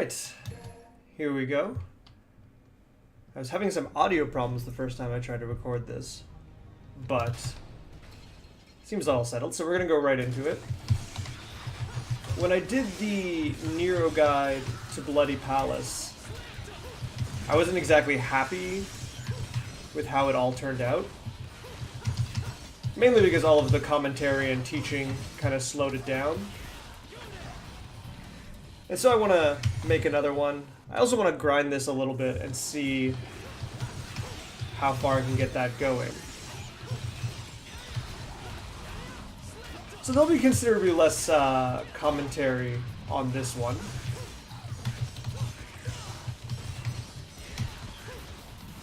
Alright, here we go. I was having some audio problems the first time I tried to record this, but seems all settled, so we're going to go right into it. When I did the Nero guide to Bloody Palace, I wasn't exactly happy with how it all turned out. Mainly because all of the commentary and teaching kind of slowed it down. And so I want to make another one. I also want to grind this a little bit and see how far I can get that going. So there'll be considerably less commentary on this one.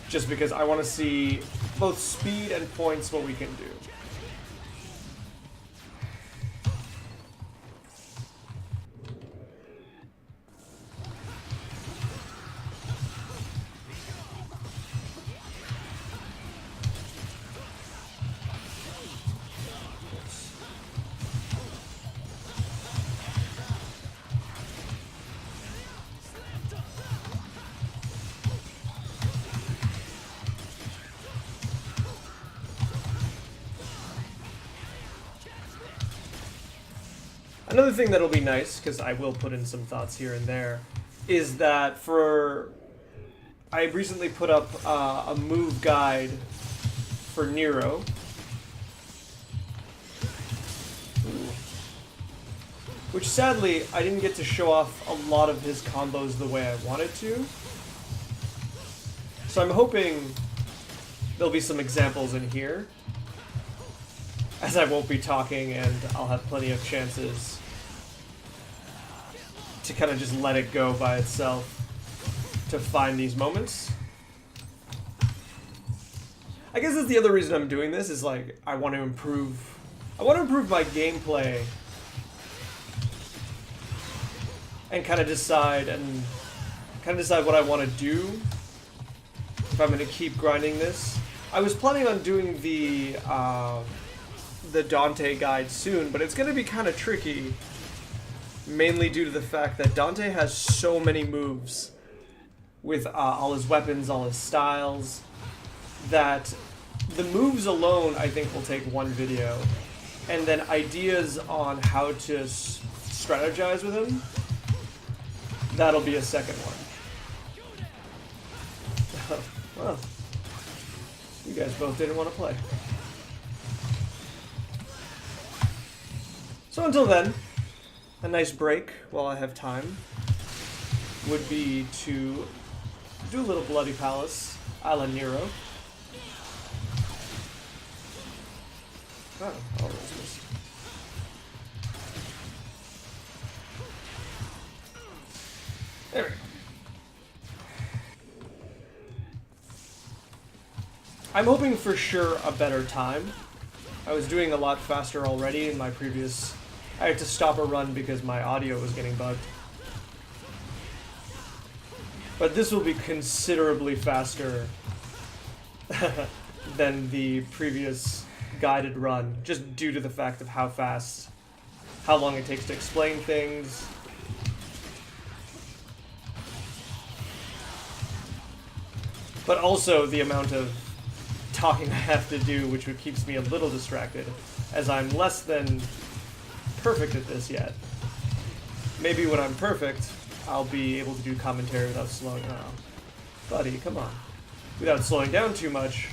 Just because I want to see both speed and points what we can do. Another thing that'll be nice, because I will put in some thoughts here and there, is that I recently put up a move guide for Nero. Which sadly, I didn't get to show off a lot of his combos the way I wanted to. So I'm hoping there'll be some examples in here, as I won't be talking and I'll have plenty of chances to kind of just let it go by itself to find these moments. I guess that's the other reason I'm doing this, is like I want to improve my gameplay and kind of decide what I want to do if I'm going to keep grinding this. I was planning on doing the Dante guide soon, but it's going to be kind of tricky, mainly due to the fact that Dante has so many moves with all his weapons, all his styles, that the moves alone I think will take one video, and then ideas on how to strategize with him, that'll be a second one. Well, you guys both didn't want to play. So until then, a nice break while I have time would be to do a little Bloody Palace a la Nero. Oh, all those missed. There we go. I'm hoping for sure a better time. I was doing a lot faster already in my previous... I had to stop a run because my audio was getting bugged. But this will be considerably faster than the previous guided run, just due to the fact of how long it takes to explain things. But also the amount of talking I have to do, which keeps me a little distracted, as I'm less than perfect at this yet. Maybe when I'm perfect, I'll be able to do commentary without slowing down. Buddy, come on. Without slowing down too much.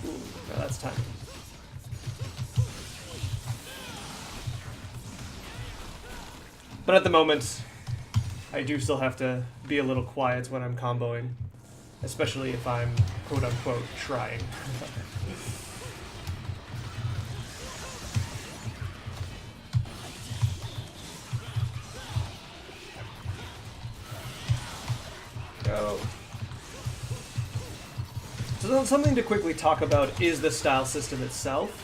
Ooh, now that's time. But at the moment, I do still have to be a little quiet when I'm comboing. Especially if I'm, quote-unquote, trying. Go. So something to quickly talk about is the style system itself,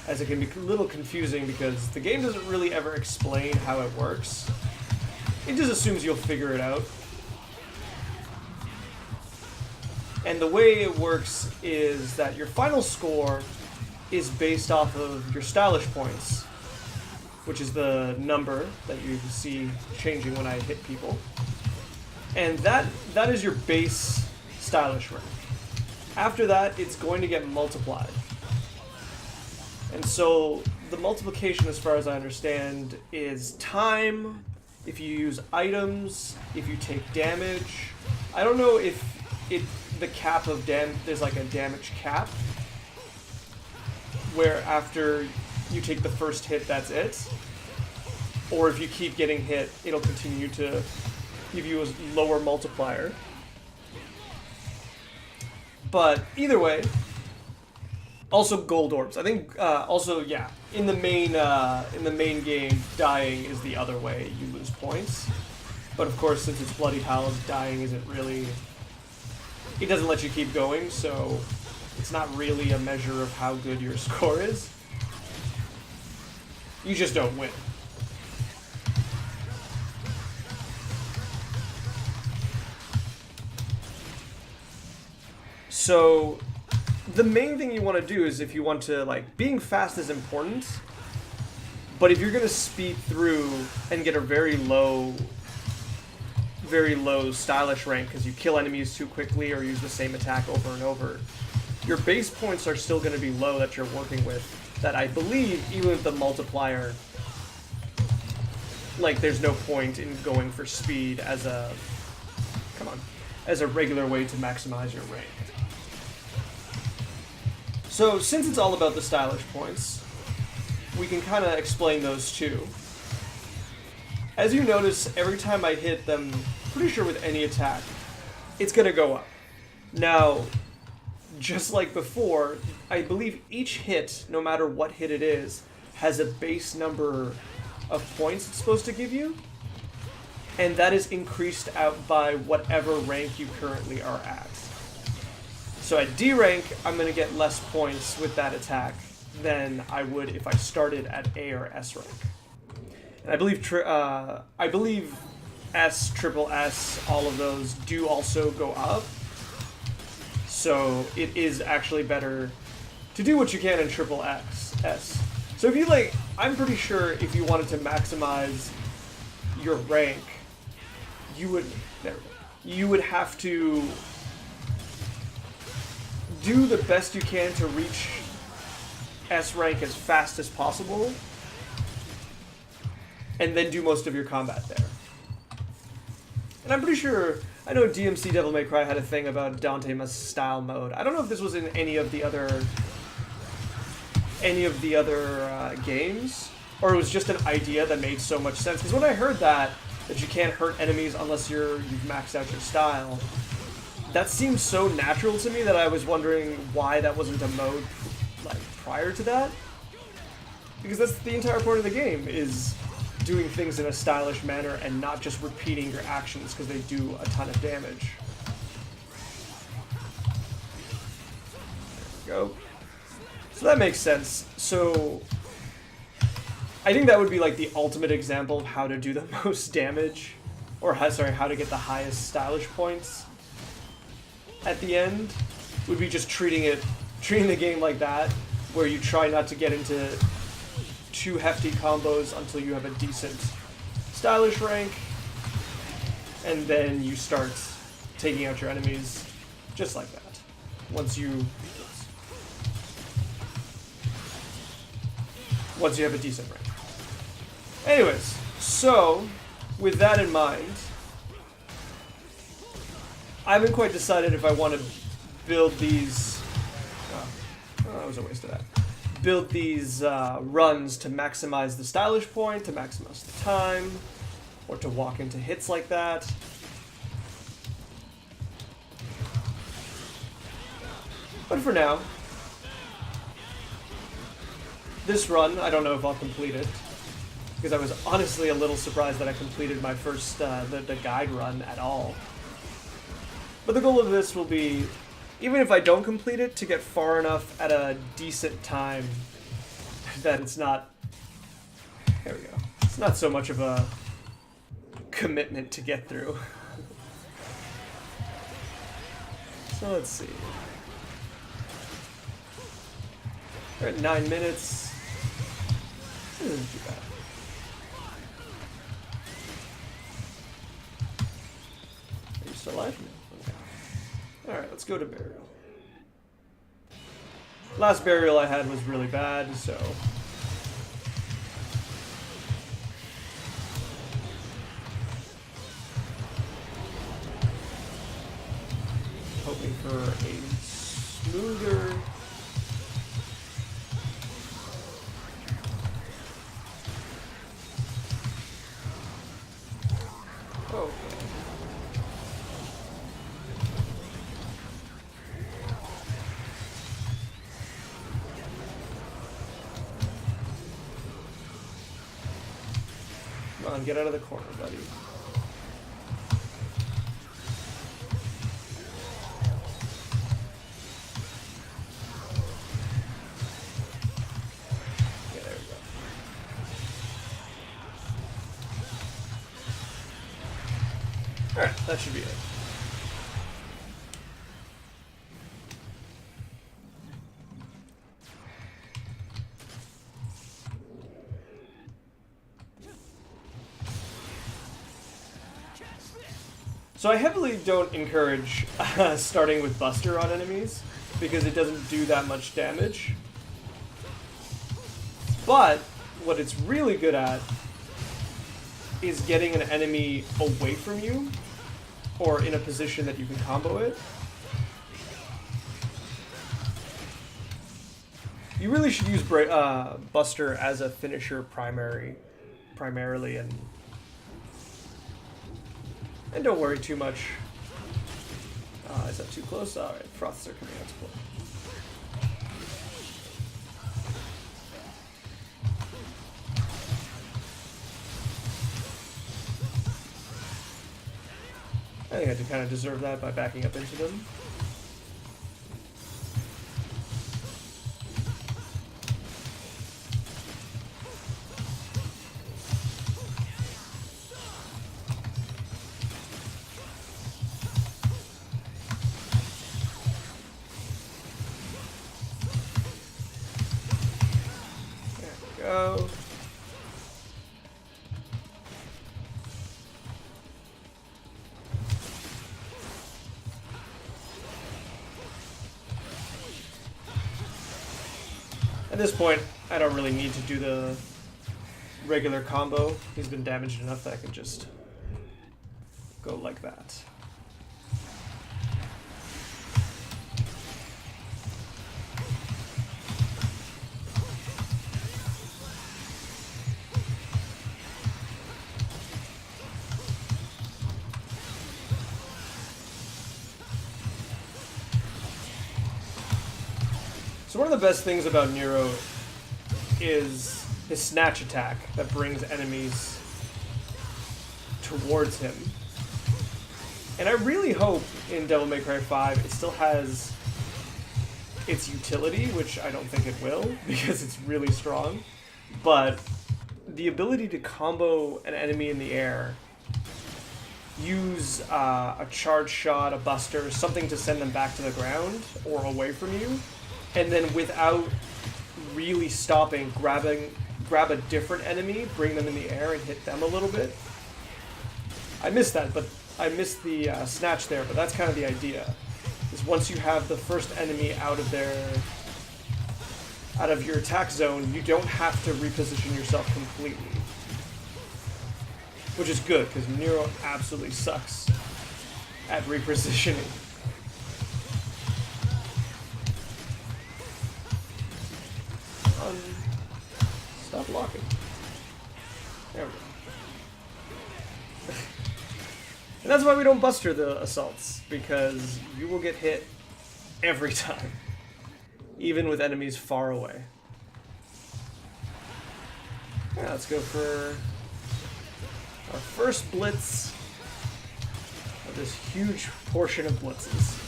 as it can be a little confusing because the game doesn't really ever explain how it works. It just assumes you'll figure it out. And the way it works is that your final score is based off of your stylish points. which is the number that you see changing when I hit people. And that is your base stylish rank. After that, it's going to get multiplied. And so the multiplication, as far as I understand, is time, if you use items, if you take damage. I don't know if the cap of there's like a damage cap, where after you take the first hit, that's it. Or if you keep getting hit, it'll continue to give you a lower multiplier. But either way, also gold orbs. I think also, yeah, in the main game, dying is the other way you lose points. But of course, since it's Bloody Hell, dying isn't really, it doesn't let you keep going, so it's not really a measure of how good your score is. You just don't win. So the main thing you want to do is, if you want to, like, being fast is important, but if you're going to speed through and get a very low stylish rank because you kill enemies too quickly or use the same attack over and over, your base points are still going to be low that you're working with. That I believe, even with the multiplier, like, there's no point in going for speed as a, as a regular way to maximize your rank. So, since it's all about the stylish points, we can kind of explain those too. As you notice, every time I hit them, pretty sure with any attack, it's going to go up. Now, just like before, I believe each hit, no matter what hit it is, has a base number of points it's supposed to give you, and that is increased out by whatever rank you currently are at. So at D rank, I'm going to get less points with that attack than I would if I started at A or S rank. And I believe S, triple S, all of those do also go up. So it is actually better to do what you can in triple S. So if you, like, I'm pretty sure if you wanted to maximize your rank, you would have to do the best you can to reach S rank as fast as possible, and then do most of your combat there. And I'm pretty sure, I know DMC Devil May Cry had a thing about Dante style mode. I don't know if this was in any of the other games, or it was just an idea that made so much sense. Because when I heard that you can't hurt enemies unless you've maxed out your style, that seems so natural to me that I was wondering why that wasn't a mode, like, prior to that. Because that's the entire point of the game, is doing things in a stylish manner and not just repeating your actions because they do a ton of damage. There we go. So that makes sense. So I think that would be, like, the ultimate example of how to do the most damage, or how to get the highest stylish points at the end, would be just treating the game like that, where you try not to get into too hefty combos until you have a decent stylish rank, and then you start taking out your enemies just like that. Once you have a decent rank. Anyways, so with that in mind, I haven't quite decided if I want to build these. That was a waste of that. Build these runs to maximize the stylish point, to maximize the time, or to walk into hits like that. But for now, this run, I don't know if I'll complete it, because I was honestly a little surprised that I completed my first the guide run at all. But the goal of this will be, even if I don't complete it, to get far enough at a decent time that it's not, there we go, it's not so much of a commitment to get through. So let's see. We're at 9 minutes. This isn't too bad. let's go to Burial. Last Burial I had was really bad, so... hoping for a smoother... oh. Come on, get out of the corner, buddy. Yeah, there we go. Alright, that should be it. So I heavily don't encourage starting with Buster on enemies, because it doesn't do that much damage. But what it's really good at is getting an enemy away from you, or in a position that you can combo it. You really should use Buster as a finisher primarily, and don't worry too much. Is that too close? Alright, froths are coming out to play. I think I did kind of deserve that by backing up into them. Go. At this point, I don't really need to do the regular combo. He's been damaged enough that I can just go like that. So one of the best things about Nero is his snatch attack that brings enemies towards him. And I really hope in Devil May Cry 5 it still has its utility, which I don't think it will, because it's really strong. But the ability to combo an enemy in the air, use a charge shot, a buster, something to send them back to the ground or away from you, and then without really stopping, grab a different enemy, bring them in the air, and hit them a little bit. I missed that, but I missed the snatch there, but that's kind of the idea. Is once you have the first enemy out of your attack zone, you don't have to reposition yourself completely. Which is good, because Nero absolutely sucks at repositioning. Stop blocking. There we go. And that's why we don't buster the assaults, because you will get hit every time, even with enemies far away. Yeah, let's go for our first blitz of this huge portion of blitzes.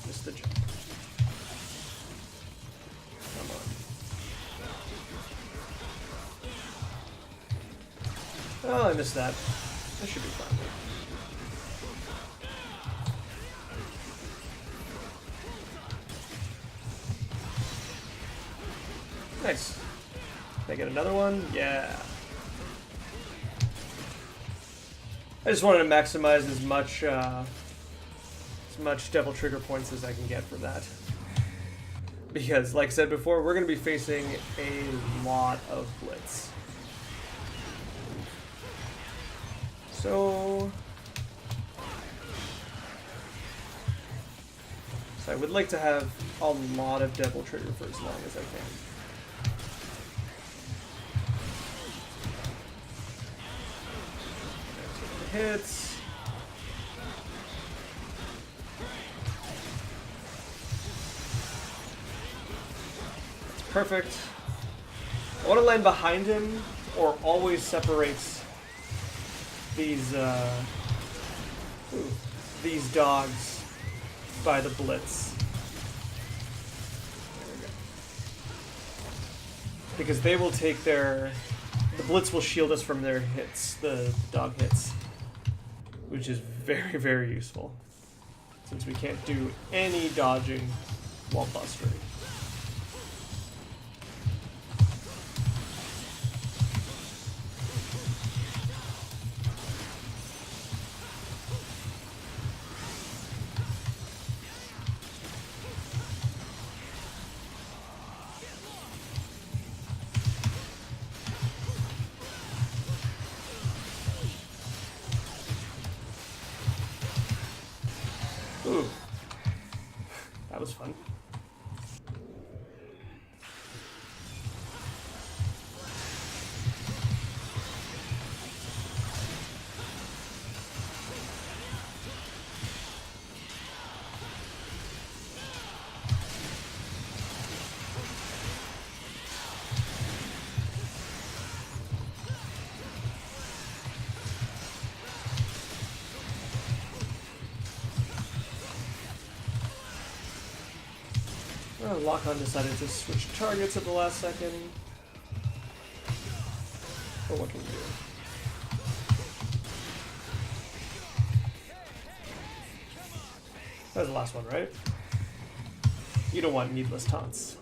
Missed the jump. Come on. Oh, I missed that. That should be fine. Nice. Can I get another one? Yeah. I just wanted to maximize as much devil trigger points as I can get from that. Because, like I said before, we're going to be facing a lot of blitz. So I would like to have a lot of devil trigger for as long as I can. Take the hits. That's perfect. I want to land behind him or always separates these dogs by the blitz. There we go. Because they will take the blitz will shield us from their hits, the dog hits, which is very, very useful since we can't do any dodging while bustering. Ooh, that was fun. Lock-on decided to switch targets at the last second. But what can we do? That was the last one, right? You don't want needless taunts.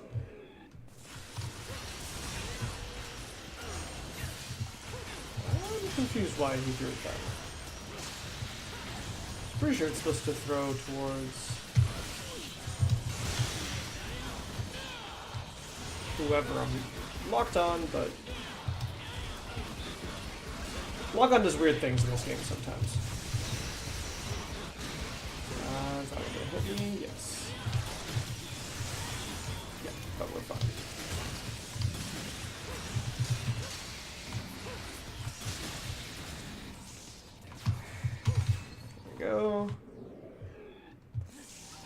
I'm confused why he drew it that way. Pretty sure it's supposed to throw towards whoever I'm locked on, but lock-on does weird things in this game sometimes. Is that gonna hit me? Yes. Yeah, but we're fine. There we go.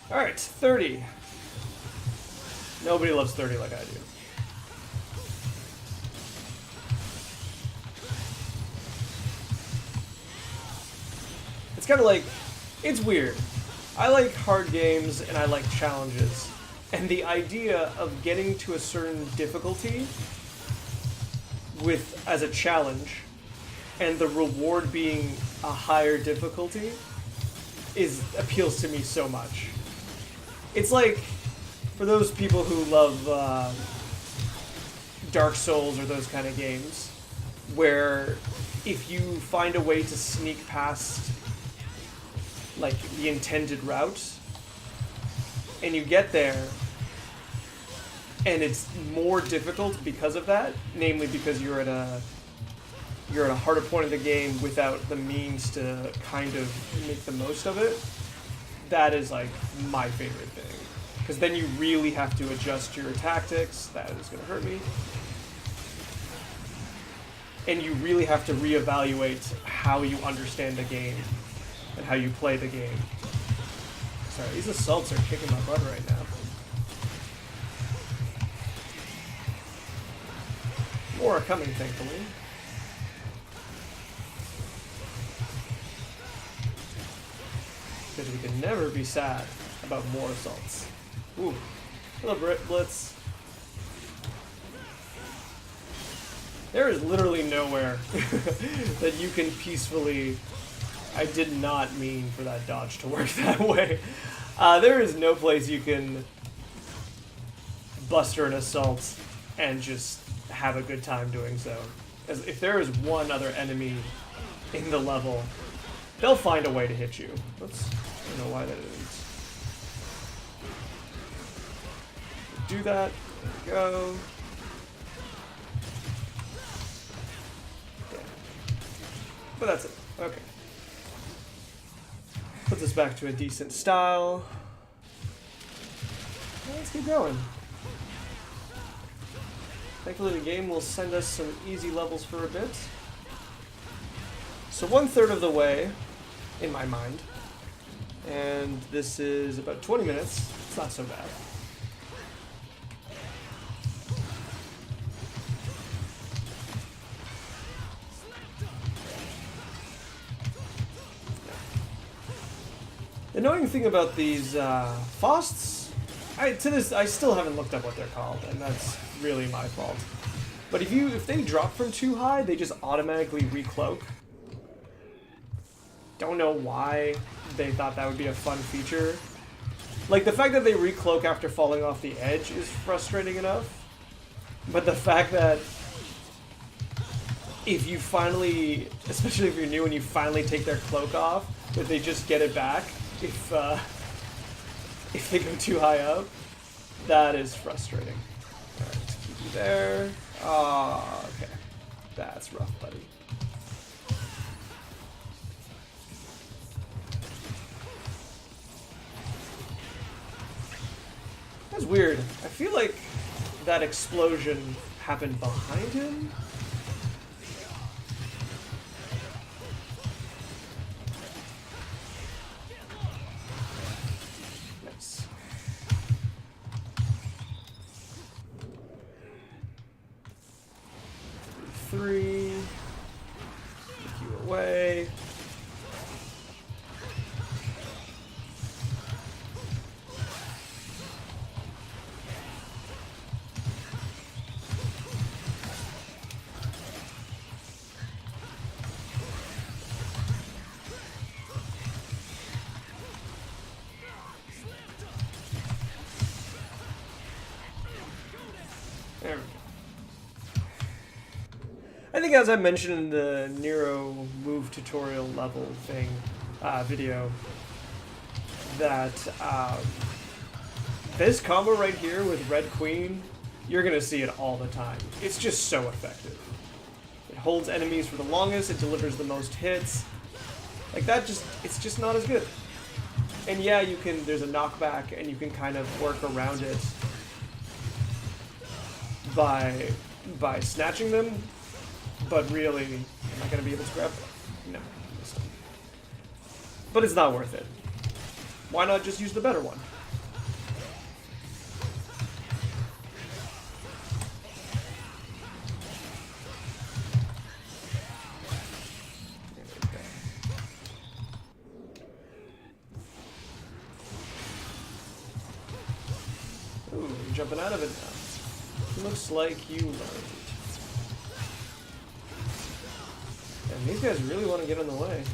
Alright, 30. Nobody loves 30 like I do. It's kind of like, it's weird. I like hard games and I like challenges. And the idea of getting to a certain difficulty as a challenge and the reward being a higher difficulty appeals to me so much. It's like, for those people who love Dark Souls or those kind of games, where if you find a way to sneak past like the intended route and you get there and it's more difficult because of that, namely because you're at a harder point of the game without the means to kind of make the most of it, that is like my favorite thing. Because then you really have to adjust your tactics. That is going to hurt me. And you really have to reevaluate how you understand the game and how you play the game. Sorry, these assaults are kicking my butt right now. More are coming, thankfully. Because we can never be sad about more assaults. Ooh, hello Blitz. There is literally nowhere that you can peacefully... I did not mean for that dodge to work that way. There is no place you can buster an assault and just have a good time doing so. As if there is one other enemy in the level, they'll find a way to hit you. Oops, I don't know why that is. Do that. There we go. Yeah. But that's it. Okay. Put this back to a decent style. Let's keep going. Thankfully the game will send us some easy levels for a bit. So 1/3 of the way, in my mind. And this is about 20 minutes. It's not so bad. The annoying thing about these Fausts, I still haven't looked up what they're called, and that's really my fault. But if they drop from too high, they just automatically recloak. Don't know why they thought that would be a fun feature. Like, the fact that they recloak after falling off the edge is frustrating enough. But the fact that if you finally, especially if you're new and you finally take their cloak off, that they just get it back if they go too high up, that is frustrating. Alright, let's keep you there. Oh, okay. That's rough, buddy. That's weird. I feel like that explosion happened behind him. Nice. Three. Take you away. There we go. I think, as I mentioned in the Nero move tutorial level thing video, that this combo right here with Red Queen, you're gonna see it all the time. It's just so effective. It holds enemies for the longest, it delivers the most hits. Like that, it's just not as good. And yeah, there's a knockback and you can kind of work around it by snatching them, but really, am I going to be able to grab them? No. But it's not worth it. Why not just use the better one? Ooh, you're jumping out of it now. Looks like you learned. And these guys really want to get in the way.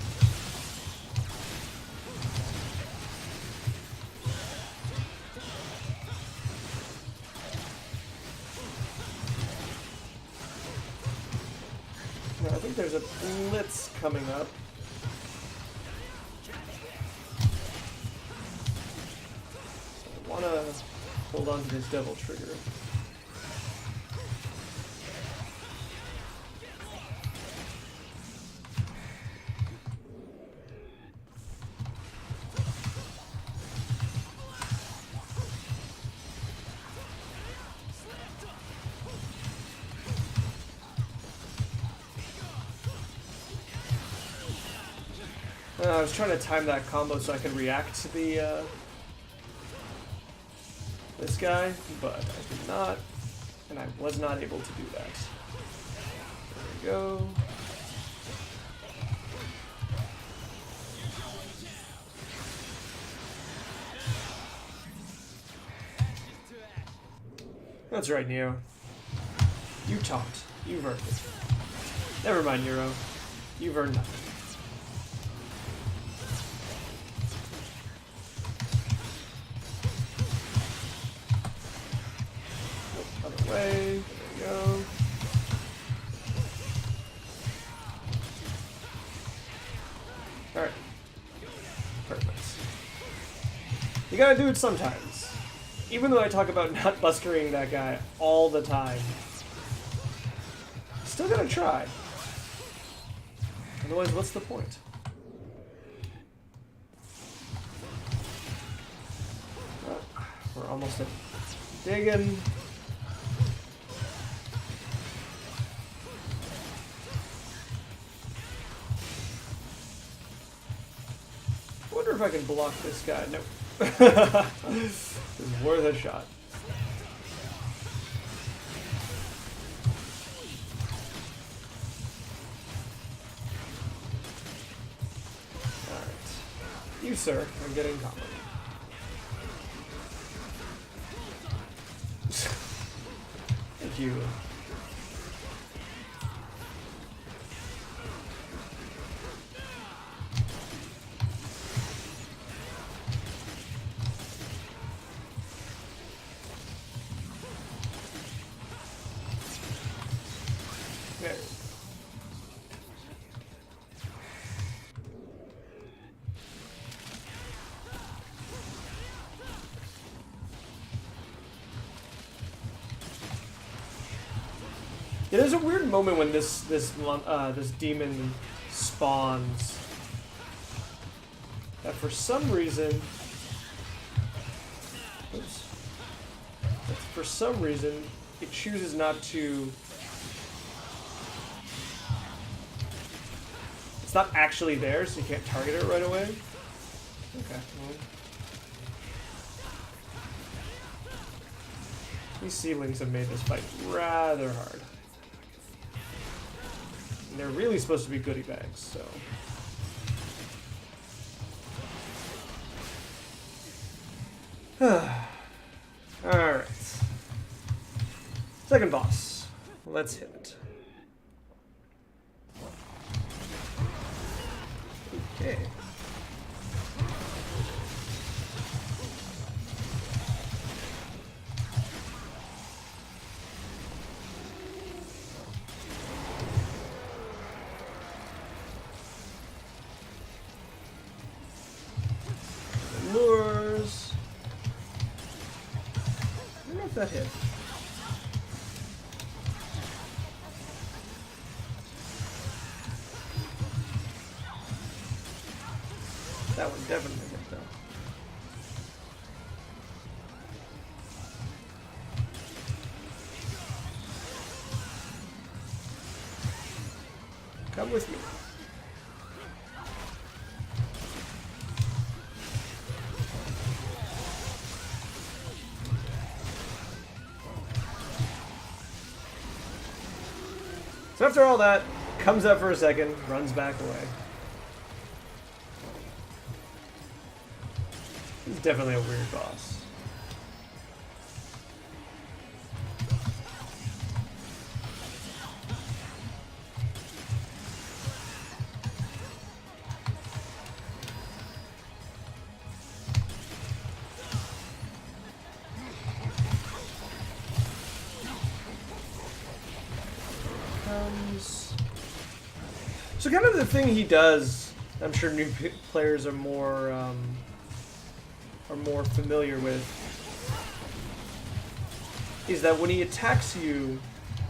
Now, I think there's a blitz coming up. So I want to hold on to this devil trigger. I was trying to time that combo so I could react to the this guy, but I did not, and I was not able to do that. There we go. That's right, Nero. You talked. You've earned it. Never mind, Nero. You've earned nothing. Other way. Alright. Perfect. You gotta do it sometimes. Even though I talk about not bustering that guy all the time, still gotta try. Otherwise, what's the point? We're almost at digging. I wonder if I can block this guy. Nope. It's worth a shot. Alright. You, sir, are getting combo. Thank you. There. Yeah, there's a weird moment when this demon spawns that for some reason, it chooses not to. It's not actually there, so you can't target it right away. Okay. Well. These seedlings have made this fight rather hard. And they're really supposed to be goodie bags, so. Alright. Second boss. Let's hit it. Okay. Lures. I don't know if that hit. That one definitely hit though. Come with me. So after all that, comes up for a second, runs back away. This is definitely a weird boss. So kind of the thing he does, I'm sure new players are more familiar with, is that when he attacks you,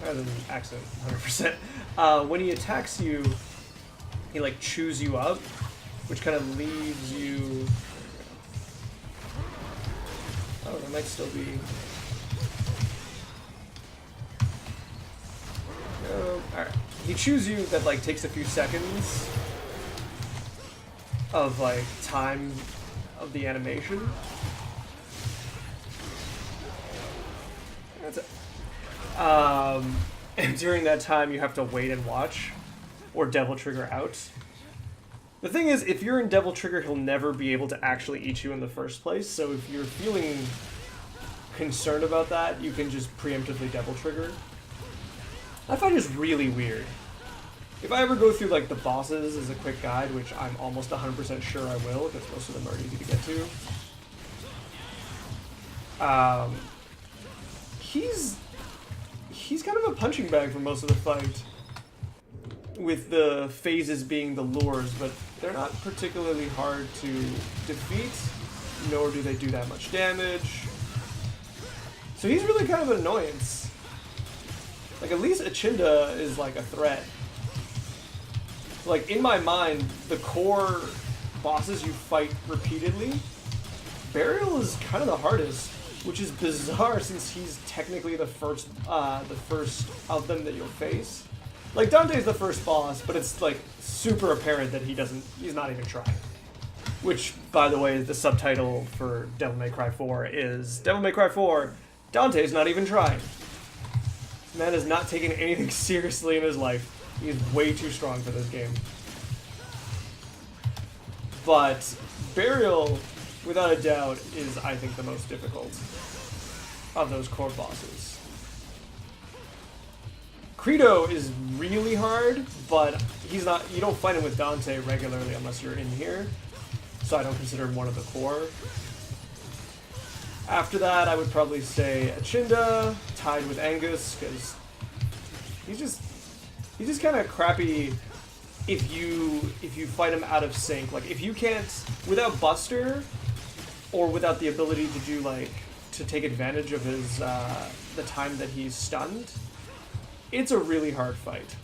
rather than accent 100%, when he attacks you, he like chews you up, which kind of leaves you. Oh, there might still be. Oh, alright. He chews you that like takes a few seconds of like time of the animation. That's it. And during that time you have to wait and watch or Devil Trigger out. The thing is, if you're in Devil Trigger, he'll never be able to actually eat you in the first place, so if you're feeling concerned about that, you can just preemptively Devil Trigger. I find it really weird. If I ever go through like the bosses as a quick guide, which I'm almost 100% sure I will, because most of them are easy to get to, he's kind of a punching bag for most of the fight. with the phases being the lures, but they're not particularly hard to defeat, nor do they do that much damage. So he's really kind of an annoyance. Like, at least Achinda is like a threat. Like, in my mind, the core bosses you fight repeatedly, Burial is kind of the hardest, which is bizarre since he's technically the first of them that you'll face. Like, Dante's the first boss, but it's like super apparent that he's not even trying. Which, by the way, the subtitle for Devil May Cry 4 is Devil May Cry 4, Dante's not even trying. This man has not taken anything seriously in his life. He is way too strong for this game. But Burial, without a doubt, is, I think, the most difficult of those core bosses. Credo is really hard, but he's not. You don't fight him with Dante regularly unless you're in here, so I don't consider him one of the core. After that, I would probably say Achinda, tied with Angus, because he's just kind of crappy if you fight him out of sync. Like, if you can't, without Buster, or without the ability to do, like, to take advantage of his the time that he's stunned, it's a really hard fight.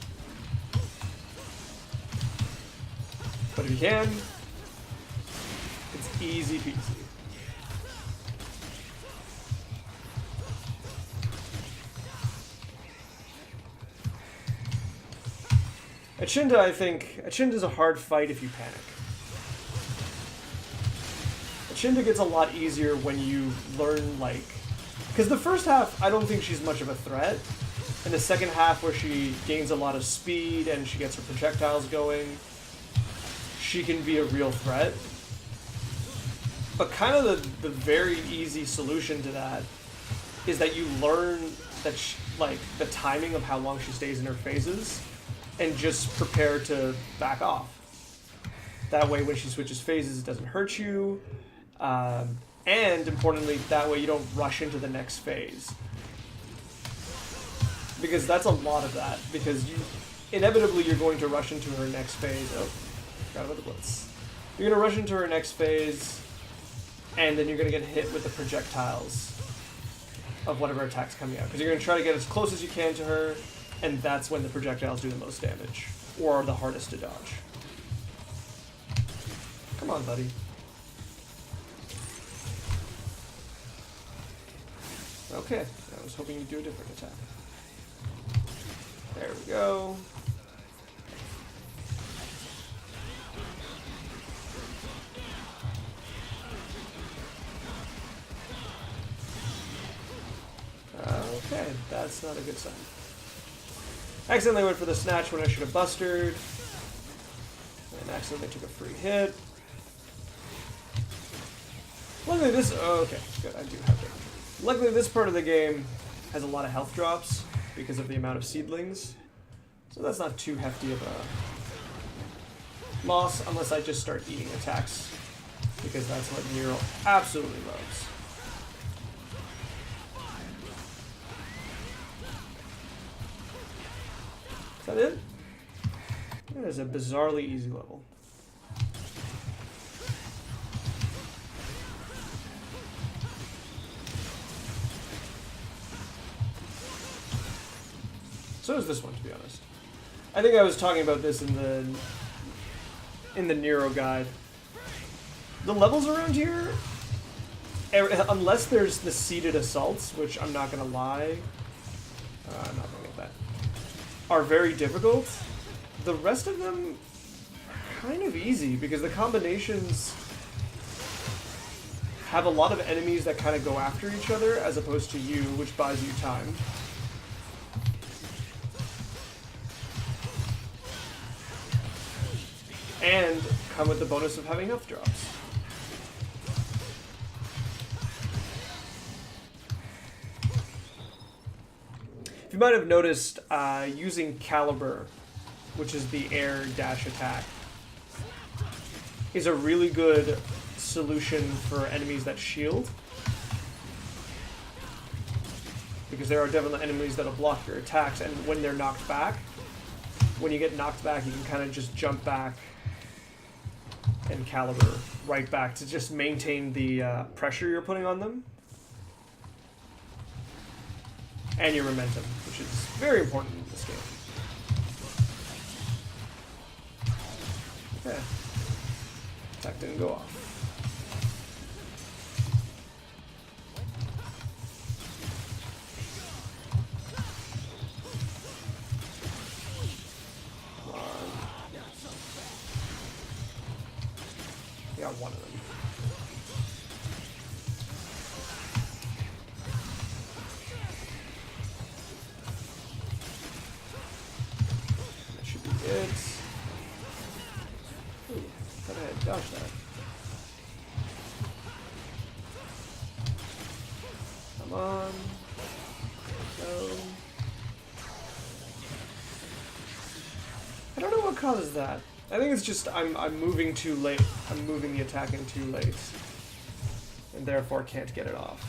But if you can, it's easy peasy. Achinda, I think, Achinda's a hard fight if you panic. Achinda gets a lot easier when you learn, like... Because the first half, I don't think she's much of a threat. In the second half, where she gains a lot of speed and she gets her projectiles going, she can be a real threat. But kind of the very easy solution to that is that you learn that like the timing of how long she stays in her phases, and just prepare to back off. That way, when she switches phases, it doesn't hurt you. And importantly, that way you don't rush into the next phase. Because that's a lot of that. Because inevitably you're going to rush into her next phase. Oh, forgot about the blitz. You're going to rush into her next phase, and then you're going to get hit with the projectiles of whatever attack's coming out. Because you're going to try to get as close as you can to her, and that's when the projectiles do the most damage, or are the hardest to dodge. Come on, buddy. Okay, I was hoping you'd do a different attack. There we go. Okay, that's not a good sign. Accidentally went for the snatch when I should have bustered. And accidentally took a free hit. Luckily this... Oh, okay, good, I do have it. Luckily this part of the game has a lot of health drops because of the amount of seedlings. So that's not too hefty of a loss, unless I just start eating attacks. Because that's what Nero absolutely loves. Is that it? That is a bizarrely easy level. So is this one, to be honest. I think I was talking about this in the Nero guide. The levels around here, unless there's the seated assaults, which I'm not gonna lie, I'm not gonna get that, are very difficult. The rest of them are kind of easy because the combinations have a lot of enemies that kind of go after each other as opposed to you, which buys you time. And come with the bonus of having health drops. If you might have noticed, using Caliber, which is the air dash attack, is a really good solution for enemies that shield. Because there are definitely enemies that'll block your attacks, and when they're knocked back, when you get knocked back, you can kind of just jump back and caliber right back to just maintain the pressure you're putting on them. And your momentum, which is very important in this game. Okay. Attack didn't go off. Come on. Got one of them. That should be it. Ooh, thought I had dodged that. Come on. No. I don't know what causes that. I think it's just I'm moving too late. I'm moving the attack in too late. And therefore can't get it off.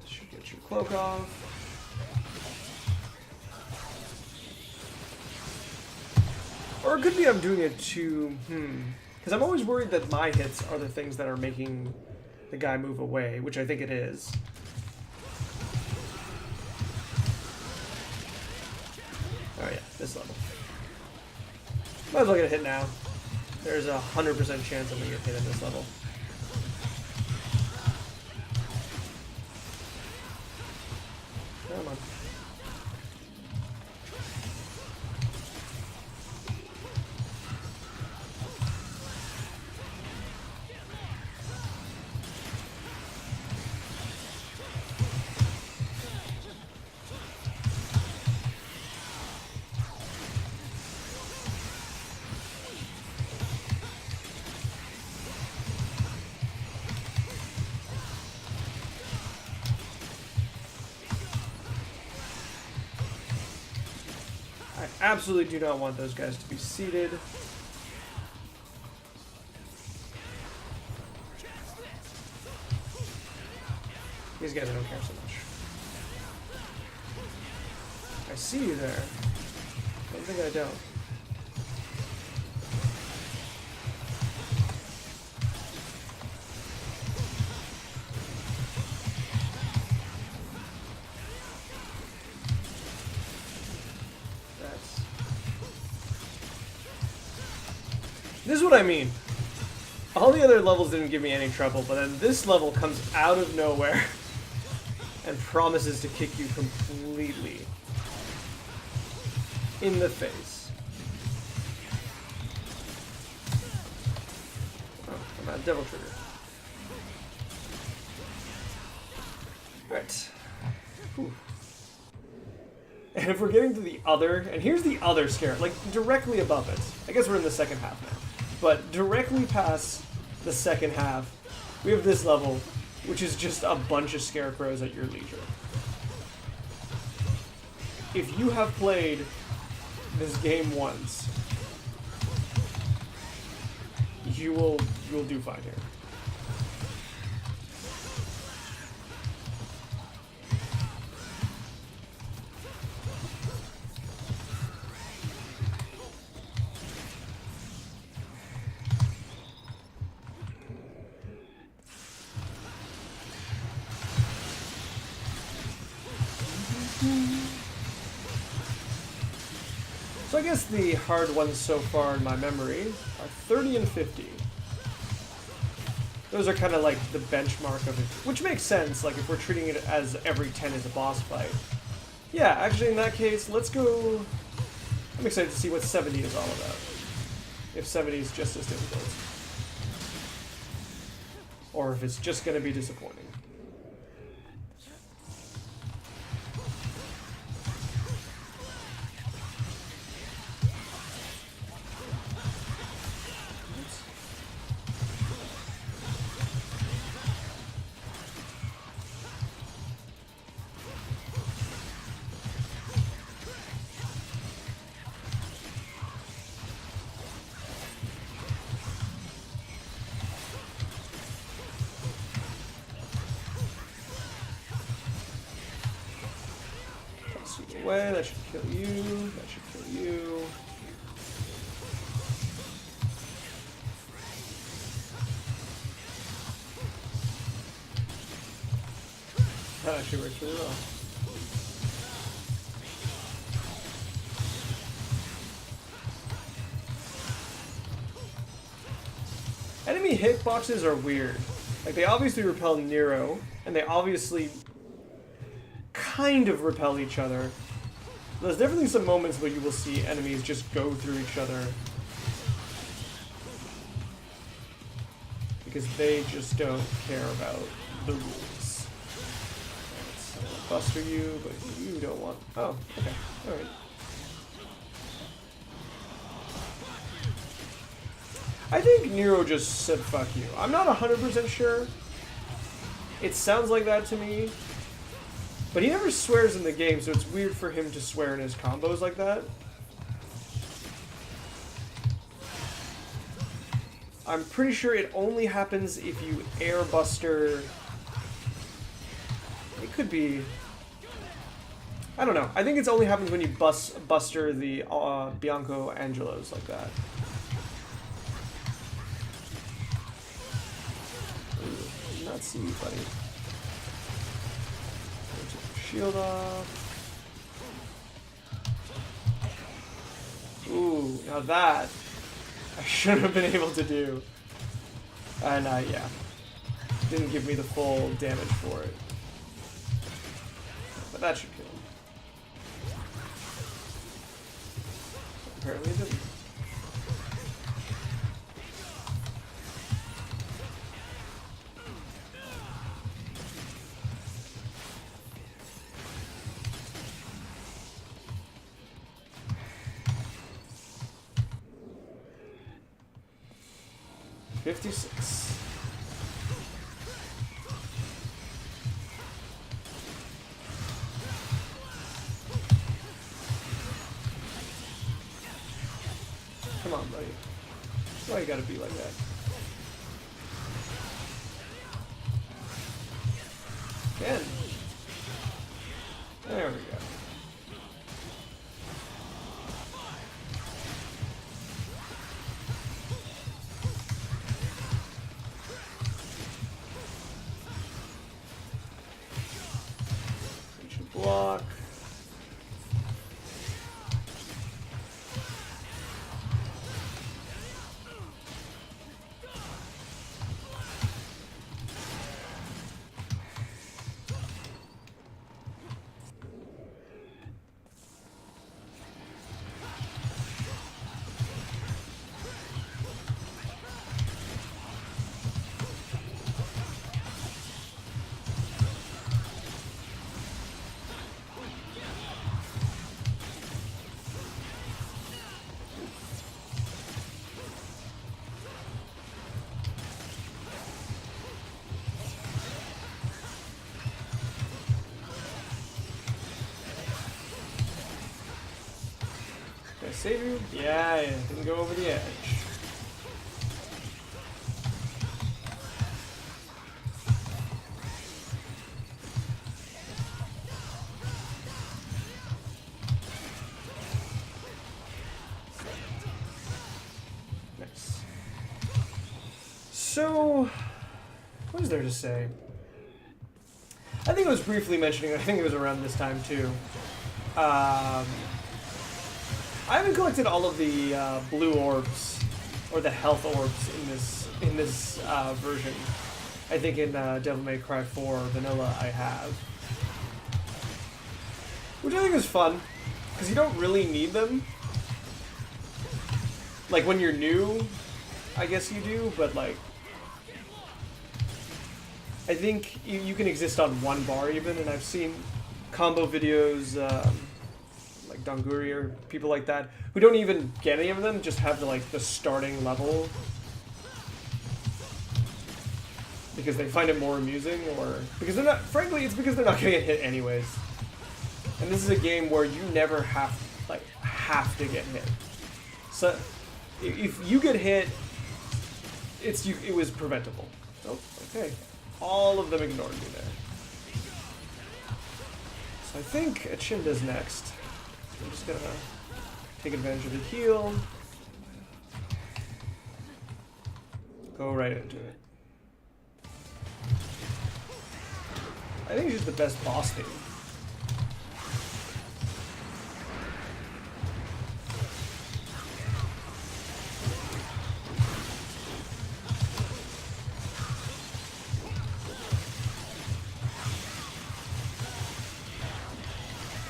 This should get your cloak off. Or it could be I'm doing it too... Because I'm always worried that my hits are the things that are making the guy move away, which I think it is. Oh yeah, this level. Might as well get a hit now. There's a 100% chance I'm gonna get hit in this level. Come on. I absolutely do not want those guys to be seated. These guys I don't care so much. I see you there. I don't think I don't. This is what I mean. All the other levels didn't give me any trouble, but then this level comes out of nowhere and promises to kick you completely in the face. Oh, I'm at Devil Trigger. Right. Whew. And if we're getting to the other, and here's the other scare, like directly above it. I guess we're in the second half now. But directly past the second half, we have this level, which is just a bunch of scarecrows at your leisure. If you have played this game once, you'll do fine here. So I guess the hard ones so far in my memory are 30 and 50. Those are kind of like the benchmark of it, which makes sense, like if we're treating it as every 10 is a boss fight. Yeah, actually in that case, let's go... I'm excited to see what 70 is all about. If 70 is just as difficult. Or if it's just going to be disappointing. way. That should kill you. That should kill you. That actually works really well. Enemy hitboxes are weird. Like, they obviously repel Nero, and they obviously kind of repel each other. There's definitely some moments where you will see enemies just go through each other. Because they just don't care about the rules. So I'll buster you, but you don't want... Oh, okay. Alright. I think Nero just said fuck you. I'm not 100% sure. It sounds like that to me. But he never swears in the game, so it's weird for him to swear in his combos like that. I'm pretty sure it only happens if you air buster. It could be... I don't know. I think it only happens when you buster the Bianco Angelos like that. Not see you, buddy. Take the shield off. Ooh, now that I should have been able to do. And yeah, didn't give me the full damage for it. But that should kill him. Apparently it didn't. $56. Come on, buddy. Why you gotta be like that? Again. There we go. Block. Did I save you? Yeah, didn't go over the edge. Nice. So, what is there to say? I think it was briefly mentioning, I think it was around this time too. I haven't collected all of the blue orbs or the health orbs in this version. I think in Devil May Cry 4 Vanilla I have, which I think is fun because you don't really need them. Like when you're new, I guess you do, but like I think you can exist on one bar even, and I've seen combo videos. Like Donguri or people like that who don't even get any of them, just have the starting level because they find it more amusing, or because they're not, frankly it's because they're not gonna get hit anyways. And this is a game where you never have to get hit. So if you get hit, it was preventable. Oh, okay. All of them ignored me there. So I think Achinda's next. I'm just gonna take advantage of the heal. Go right into it. I think she's the best boss theme.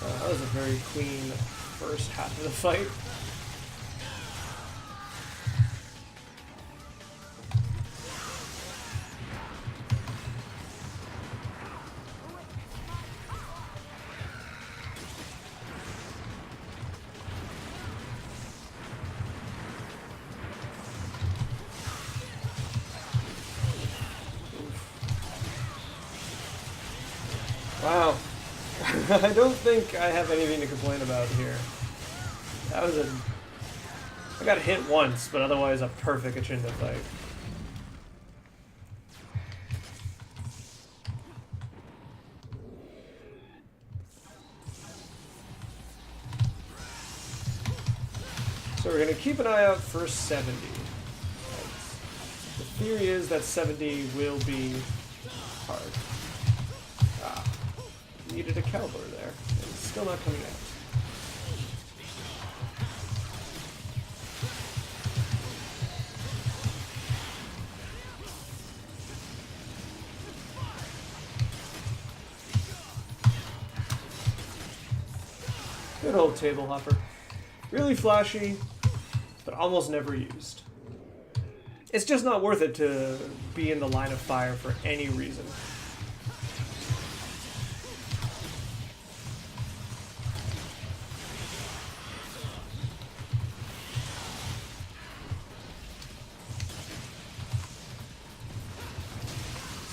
That was a very clean first half of the fight. Wow. I don't think I have anything to complain about here. That was a... I got hit once, but otherwise a perfect Achinda fight. So we're going to keep an eye out for 70. The theory is that 70 will be hard. Needed a caliber there. It's still not coming out. Good old table hopper. Really flashy, but almost never used. It's just not worth it to be in the line of fire for any reason.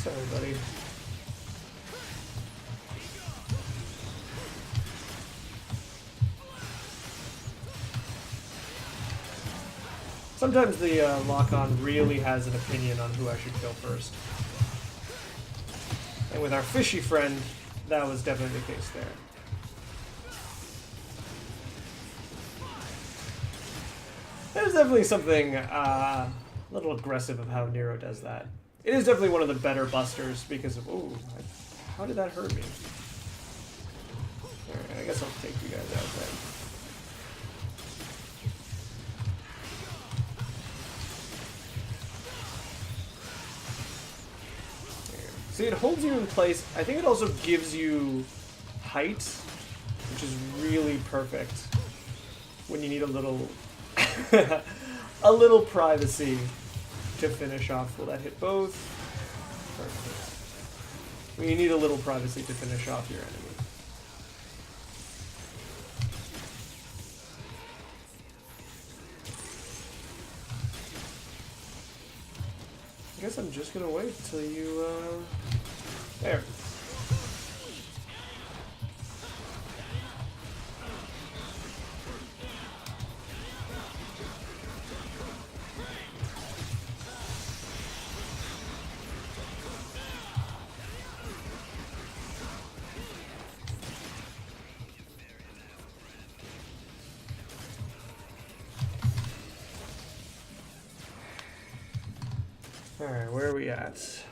Sorry, buddy. Sometimes the lock-on really has an opinion on who I should kill first. And with our fishy friend, that was definitely the case there. There's definitely something a little aggressive of how Nero does that. It is definitely one of the better busters because of... Ooh, how did that hurt me? Alright, I guess I'll take you guys out then. See, it holds you in place. I think it also gives you height, which is really perfect when you need a little... a little privacy to finish off. Will that hit both? Perfect. Well, you need a little privacy to finish off your enemy. I guess I'm just gonna wait till you, there. Alright, where are we at? 64.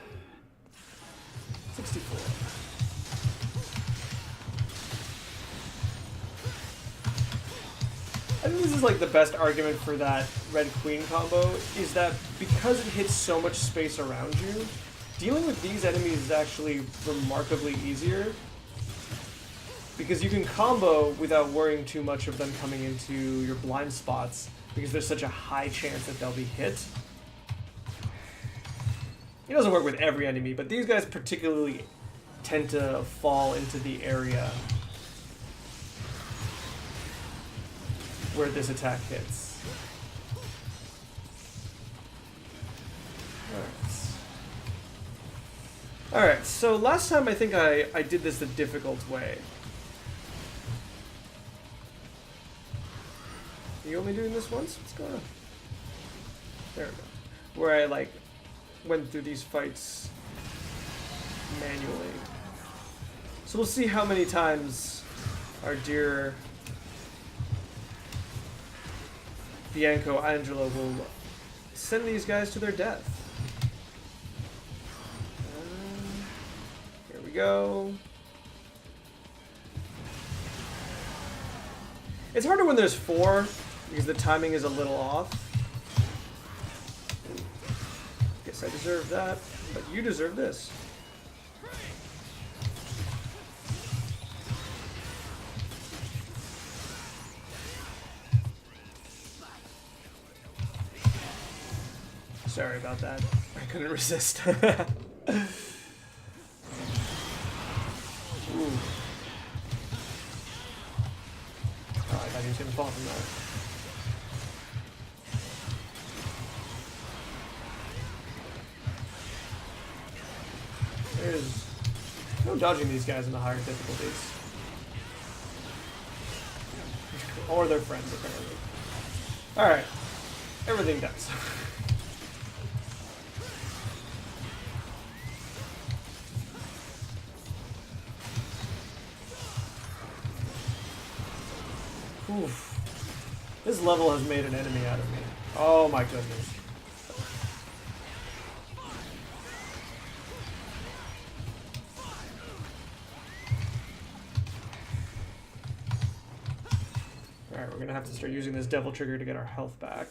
I think this is like the best argument for that Red Queen combo, is that because it hits so much space around you, dealing with these enemies is actually remarkably easier. Because you can combo without worrying too much of them coming into your blind spots, because there's such a high chance that they'll be hit. It doesn't work with every enemy, but these guys particularly tend to fall into the area where this attack hits. Alright, so last time I think I did this the difficult way. You only doing this once? What's going on? There we go. Where I like went through these fights manually. So we'll see how many times our dear Bianco Angelo will send these guys to their death. Here we go. It's harder when there's 4 because the timing is a little off. Guess I deserve that, but you deserve this. Sorry about that. I couldn't resist. Ooh. Oh, I thought he was gonna fall from that. There's no dodging these guys in the higher difficulties. Or their friends, apparently. Alright. Everything does. Oof. This level has made an enemy out of me. Oh my goodness. Alright, we're gonna have to start using this devil trigger to get our health back.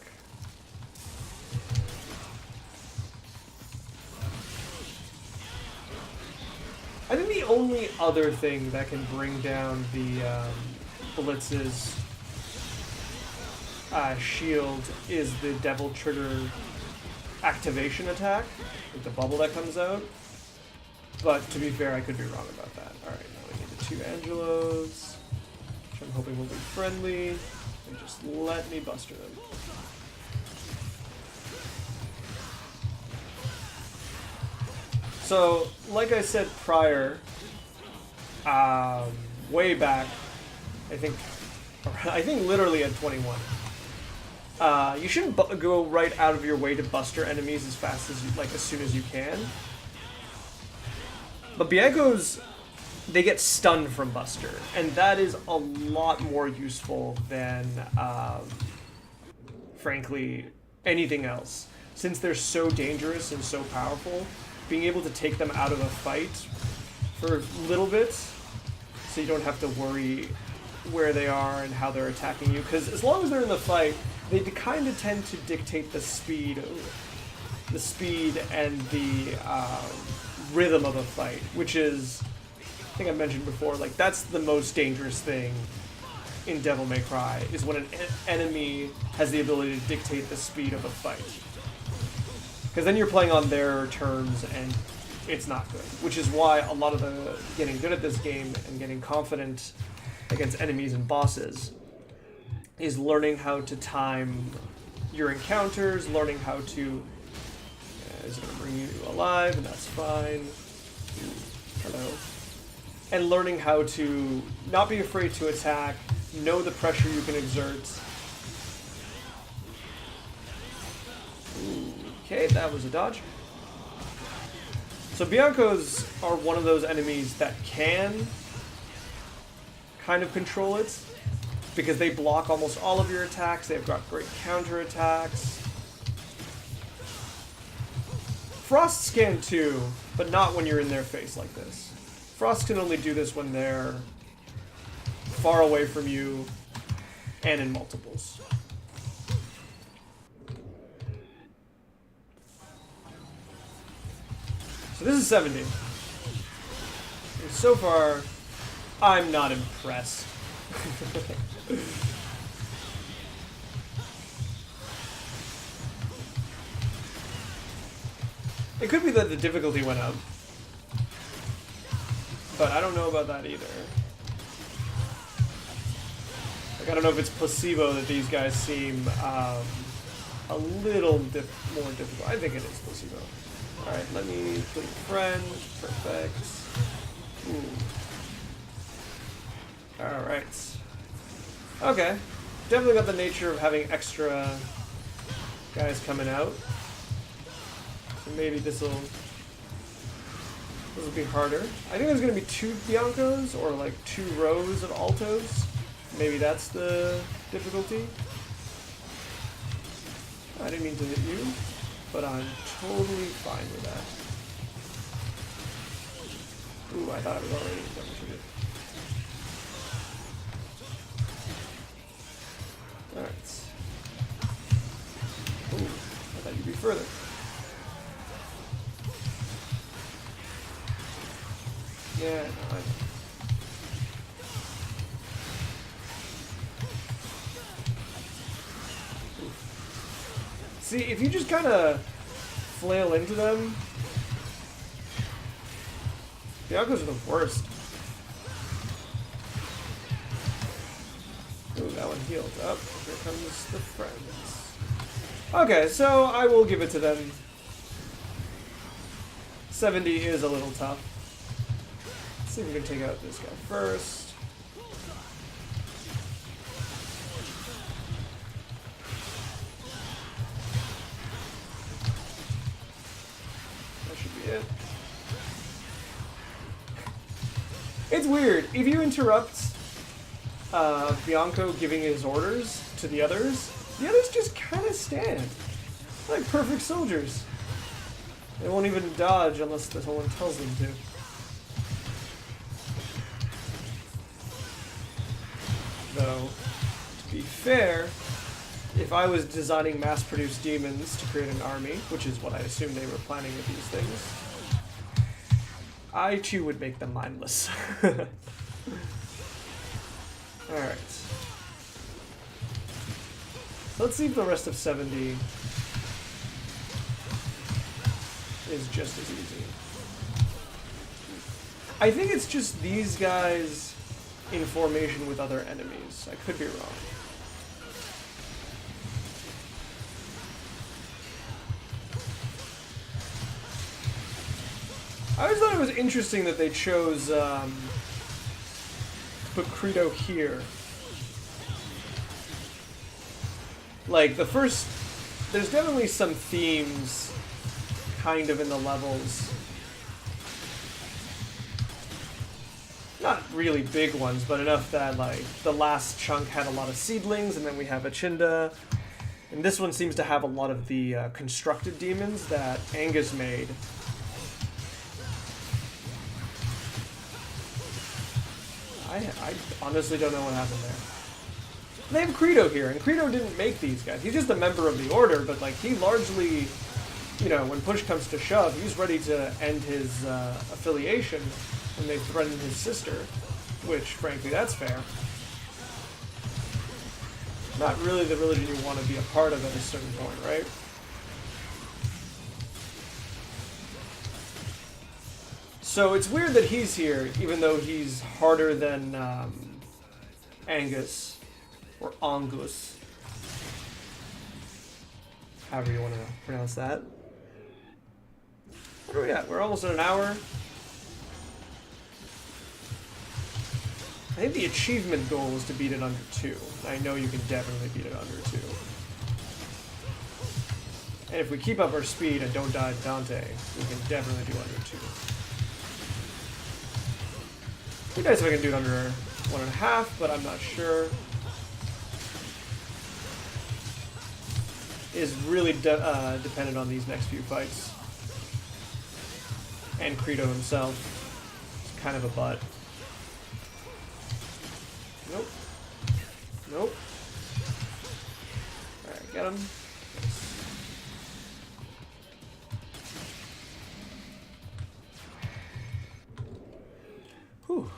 I think the only other thing that can bring down the Blitz's shield is the devil trigger activation attack with the bubble that comes out. But to be fair, I could be wrong about that. Alright, now we need the 2 Angelos, which I'm hoping will be friendly, and just let me buster them. So, like I said prior, way back, I think literally at 21. You shouldn't go right out of your way to buster enemies as fast as as soon as you can. But Bianco's, they get stunned from buster, and that is a lot more useful than, frankly, anything else. Since they're so dangerous and so powerful, being able to take them out of a fight for little bits, so you don't have to worry where they are and how they're attacking you, because as long as they're in the fight, they kind of tend to dictate the speed and the rhythm of a fight, which is, I think I mentioned before, like that's the most dangerous thing in Devil May Cry, is when an enemy has the ability to dictate the speed of a fight. Because then you're playing on their terms and it's not good, which is why a lot of the getting good at this game and getting confident against enemies and bosses is learning how to time your encounters, learning how to... is it going to bring you alive? And that's fine. Hello. And learning how to not be afraid to attack, know the pressure you can exert. Okay, that was a dodge. So Biancos are one of those enemies that can kind of control it, because they block almost all of your attacks. They've got great counter attacks. Frosts can too, but not when you're in their face like this. Frost can only do this when they're far away from you and in multiples. So this is 70. And so far, I'm not impressed. It could be that the difficulty went up, but I don't know about that either. Like, I don't know if it's placebo that these guys seem a little more difficult. I think it is placebo. Alright, let me click friend. Perfect. Alright. Okay. Definitely got the nature of having extra guys coming out. So maybe this'll be harder. I think there's gonna be 2 Biancos or like 2 rows of Altos. Maybe that's the difficulty. I didn't mean to hit you, but I'm totally fine with that. Ooh, I thought I was already double triggered. Alright. Ooh, I thought you'd be further. Yeah, no, I know. See, if you just kind of flail into them, Bianco's are the worst. Ooh, that one healed up. Here comes the friends. Okay, so I will give it to them. 70 is a little tough. Let's see if we can take out this guy first. That should be it. It's weird. If you interrupt Bianco giving his orders to the others just kind of stand. Like perfect soldiers. They won't even dodge unless someone tells them to. Though, to be fair, if I was designing mass-produced demons to create an army, which is what I assumed they were planning with these things, I too would make them mindless. Alright. So let's see if the rest of 70 is just as easy. I think it's just these guys in formation with other enemies. I could be wrong. I always thought it was interesting that they chose to put Credo here. Like, the first... There's definitely some themes kind of in the levels. Not really big ones, but enough that, like, the last chunk had a lot of seedlings, and then we have Achinda. And this one seems to have a lot of the constructed demons that Angus made. I honestly don't know what happened there. They have Credo here, and Credo didn't make these guys. He's just a member of the Order, but like he largely, you know, when push comes to shove, he's ready to end his affiliation when they threaten his sister, which, frankly, that's fair. Not really the religion you want to be a part of at a certain point, right? So it's weird that he's here, even though he's harder than Angus, or Angus. However you want to pronounce that. What are we at? We're almost at an hour. I think the achievement goal is to beat it under 2. I know you can definitely beat it under 2. And if we keep up our speed and don't die to Dante, we can definitely do under 2. It'd be nice if I can do it under 1.5, but I'm not sure. Is really dependent on these next few fights. And Credo himself. It's kind of a butt. Nope. Nope. Alright, get him. Whew.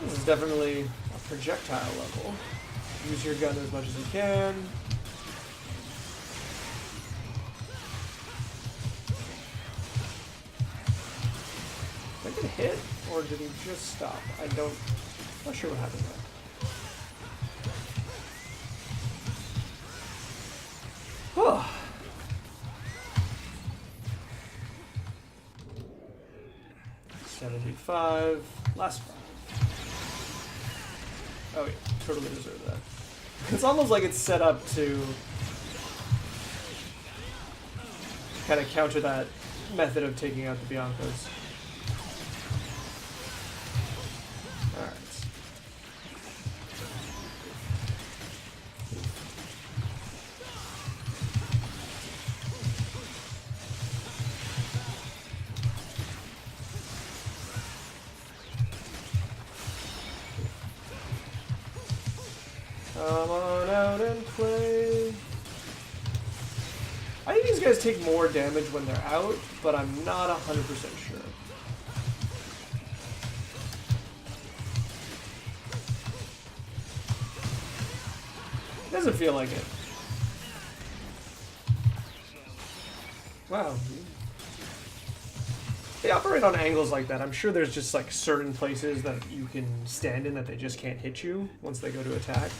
This is definitely a projectile level. Use your gun as much as you can. Did I get hit? Or did he just stop? I'm not sure what happened there. Oh. $75. Last five. Oh yeah, totally deserve that. It's almost like it's set up to kind of counter that method of taking out the Biancos. Alright. Come on out and play. I think these guys take more damage when they're out, but I'm not 100% sure. Doesn't feel like it. Wow. They operate on angles like that. I'm sure there's just like certain places that you can stand in that they just can't hit you once they go to attack.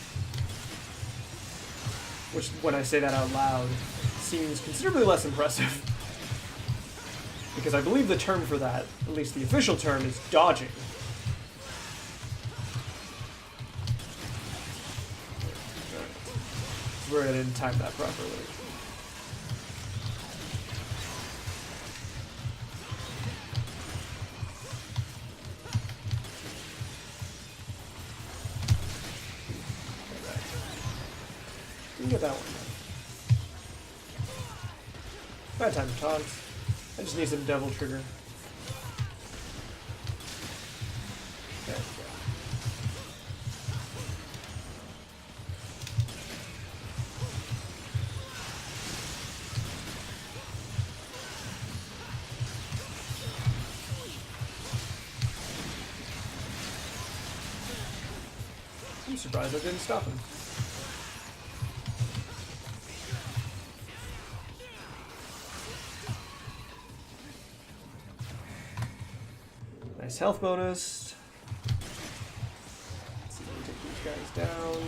Which, when I say that out loud, seems considerably less impressive. Because I believe the term for that, at least the official term, is dodging. Right. I didn't time that properly. You can get that one. Bad time to taunts. I just need some devil trigger. Okay. I'm surprised I didn't stop him. Nice health bonus. Let's see if we take these guys down.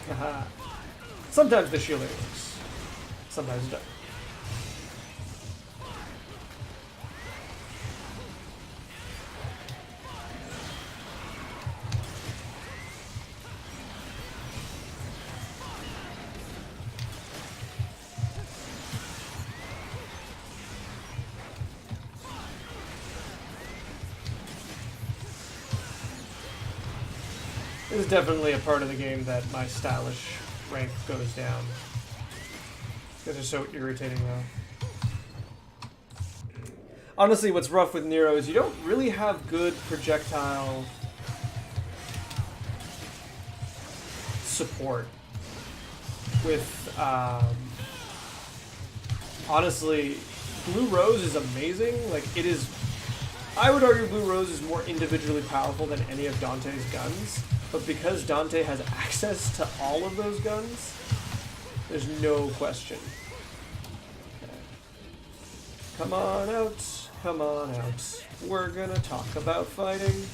Haha. Sometimes the shielding works. Sometimes it doesn't. This is definitely a part of the game that my stylish rank goes down. These guys are so irritating though. Honestly, what's rough with Nero is you don't really have good projectile support. With, honestly, Blue Rose is amazing. Like, it is, I would argue Blue Rose is more individually powerful than any of Dante's guns. But because Dante has access to all of those guns, there's no question. Okay. Come on out. Come on out. We're gonna talk about fighting.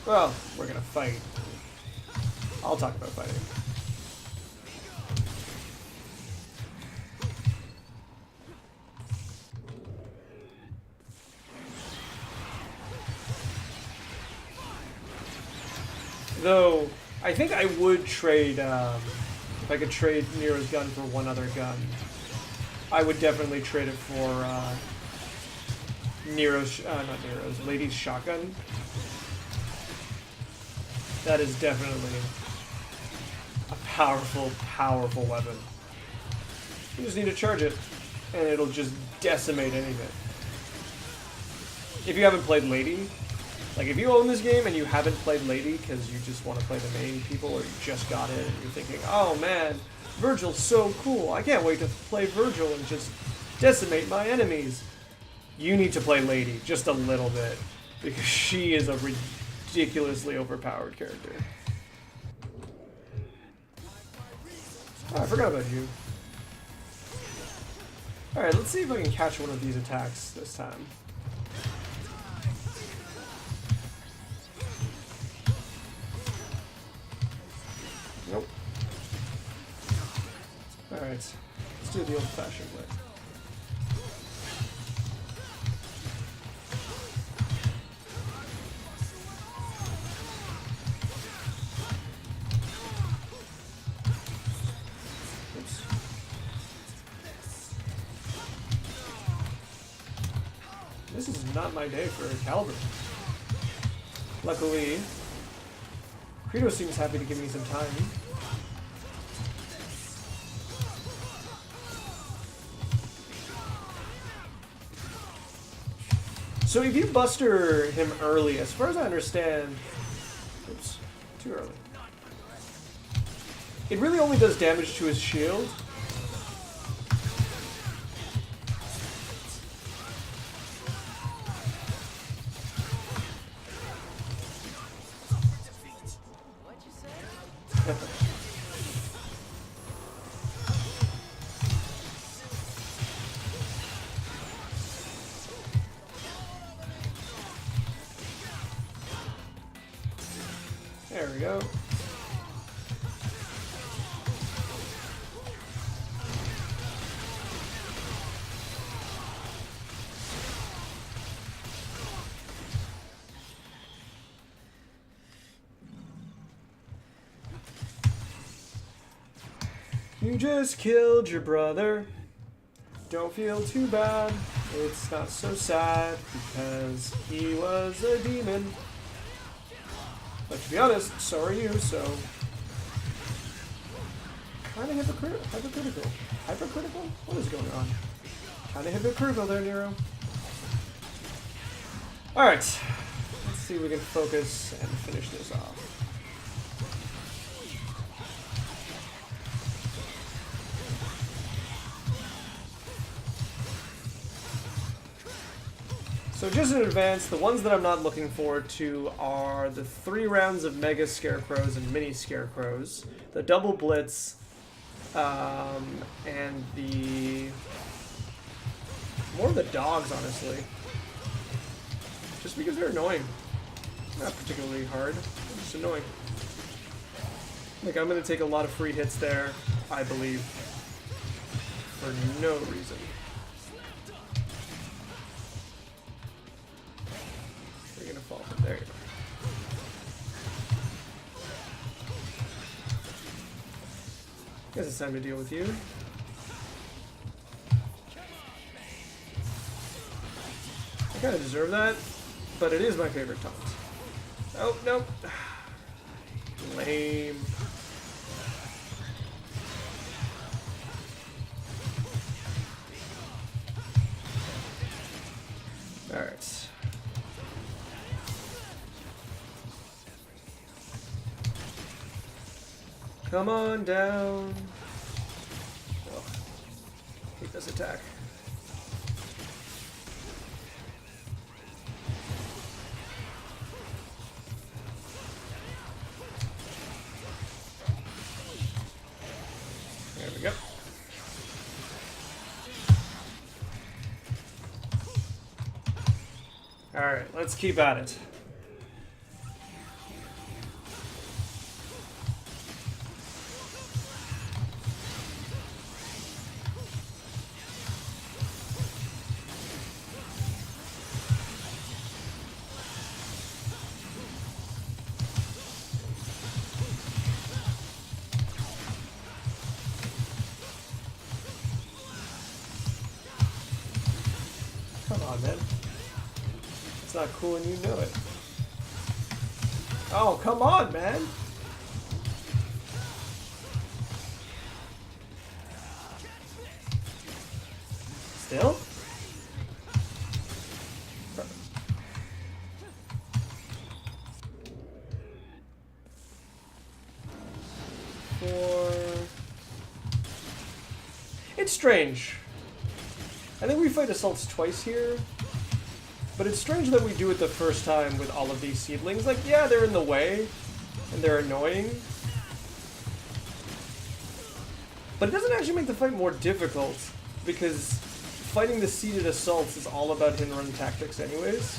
Well, we're gonna fight. I'll talk about fighting. Though, I think I would trade, if I could trade Nero's gun for one other gun, I would definitely trade it for, not Nero's, Lady's shotgun. That is definitely a powerful, powerful weapon. You just need to charge it, and it'll just decimate anything. If you haven't played Lady, like, if you own this game and you haven't played Lady because you just want to play the main people, or you just got it and you're thinking, oh man, Virgil's so cool, I can't wait to play Virgil and just decimate my enemies. You need to play Lady just a little bit, because she is a ridiculously overpowered character. Oh, I forgot about you. Alright, let's see if I can catch one of these attacks this time. Nope. Alright, let's do it the old-fashioned way. This is not my day for Caliber. Luckily, Credo seems happy to give me some time. So if you buster him early, as far as I understand... Oops, too early. It really only does damage to his shield. There we go. You just killed your brother. Don't feel too bad. It's not so sad because he was a demon. But to be honest, so are you, so... Kinda hypocritical. Hypercritical? What is going on? Kinda hypocritical there, Nero. Alright. Let's see if we can focus and finish this off. So just in advance, the ones that I'm not looking forward to are the 3 rounds of Mega Scarecrows and Mini Scarecrows, the Double Blitz, and the... more of the dogs, honestly. Just because they're annoying. Not particularly hard, just annoying. Like, I'm going to take a lot of free hits there, I believe, for no reason. There you go. Guess it's time to deal with you. I kind of deserve that, but it is my favorite taunt. Oh, no. Lame. Alright. Come on down. Oh, hate this attack. There we go. All right, let's keep at it. Come on, man. It's not cool and you know it. Oh, come on, man. Still? It's strange. I think we fight assaults twice here, but it's strange that we do it the first time with all of these seedlings. Like, yeah, they're in the way, and they're annoying, but it doesn't actually make the fight more difficult, because fighting the seeded assaults is all about hit-and-run tactics anyways.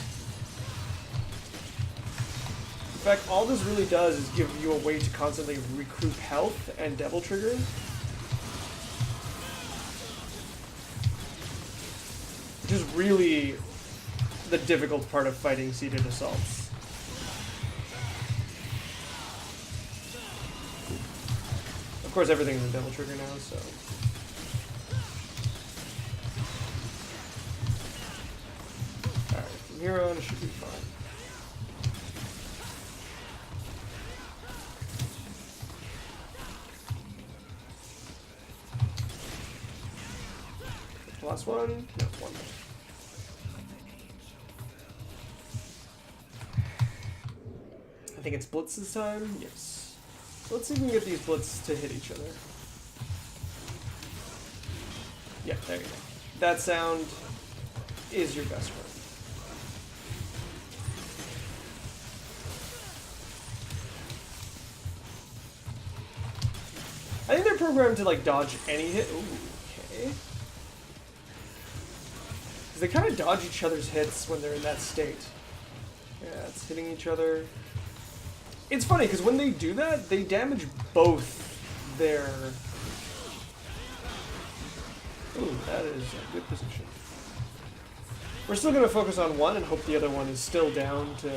In fact, all this really does is give you a way to constantly recruit health and Devil Trigger. Which is really the difficult part of fighting seeded assaults. Of course, everything's in Devil Trigger now, so... Nero and it should be fine. Last one? No, one more. I think it's Blitz this time? Yes. So let's see if we can get these Blitz to hit each other. Yeah, there you go. That sound is your best friend. I think they're programmed to like dodge any hit. Ooh, okay. Because they kind of dodge each other's hits when they're in that state. Yeah, it's hitting each other. It's funny because when they do that, they damage both their... Ooh, that is a good position. We're still going to focus on one and hope the other one is still down to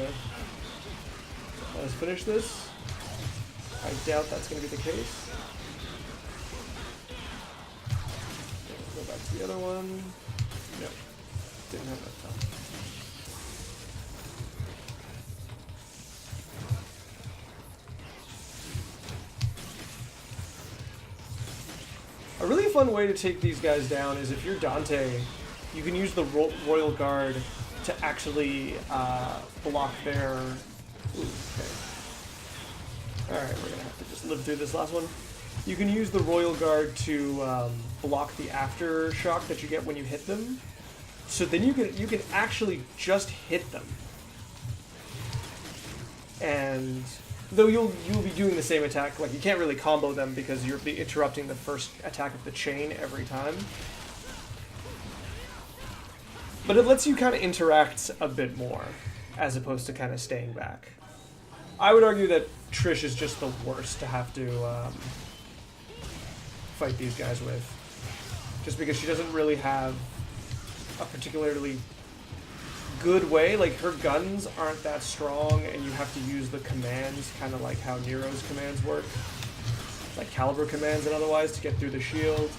let us finish this. I doubt that's going to be the case. Go back to the other one. No, didn't have enough time. A really fun way to take these guys down is if you're Dante, you can use the Royal Guard to actually block their... Ooh, okay. Alright, we're going to have to just live through this last one. You can use the Royal Guard to block the aftershock that you get when you hit them. So then you can actually just hit them. And... though you'll be doing the same attack, like you can't really combo them because you'll be interrupting the first attack of the chain every time. But it lets you kind of interact a bit more, as opposed to kind of staying back. I would argue that Trish is just the worst to have to fight these guys with. Just because she doesn't really have a particularly good way, like her guns aren't that strong and you have to use the commands kind of like how Nero's commands work, like caliber commands and otherwise to get through the shield,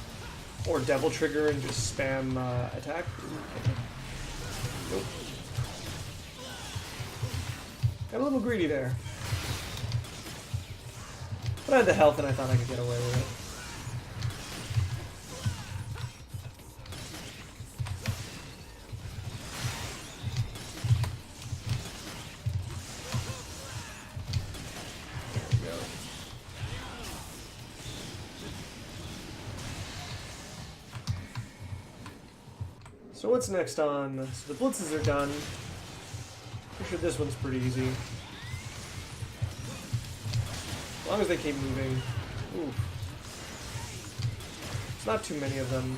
or devil trigger and just spam attack. Nope. Got a little greedy there, but I had the health and I thought I could get away with it. So what's next on? So the blitzes are done. Pretty sure this one's pretty easy. As long as they keep moving. Ooh. It's not too many of them.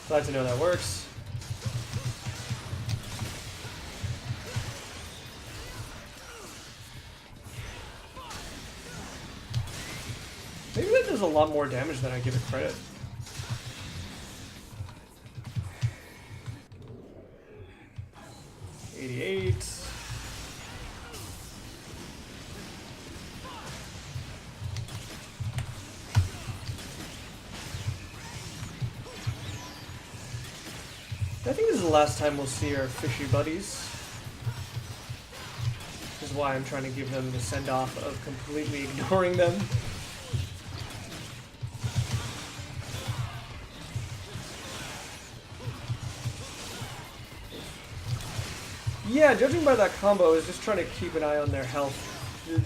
Glad to know that works. Maybe that does a lot more damage than I give it credit. $88. I think this is the last time we'll see our fishy buddies. Which is why I'm trying to give them the send-off of completely ignoring them. Yeah, judging by that combo, I was just trying to keep an eye on their health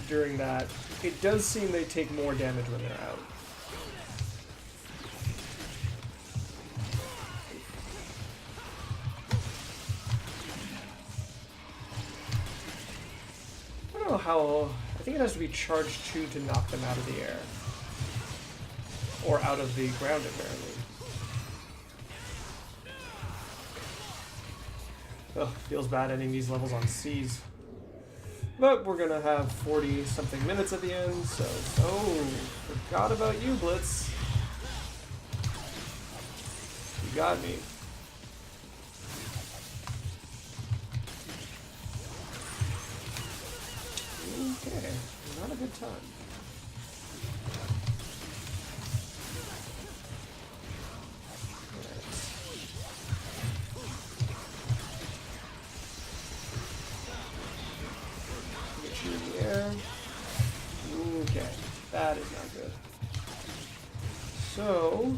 during that. It does seem they take more damage when they're out. I don't know how... I think it has to be charged 2 to knock them out of the air. Or out of the ground, apparently. Ugh, feels bad ending these levels on C's. But we're gonna have 40-something minutes at the end, so... Oh, forgot about you, Blitz. You got me. Okay, not a good time. Get you in the air. Okay, that is not good. So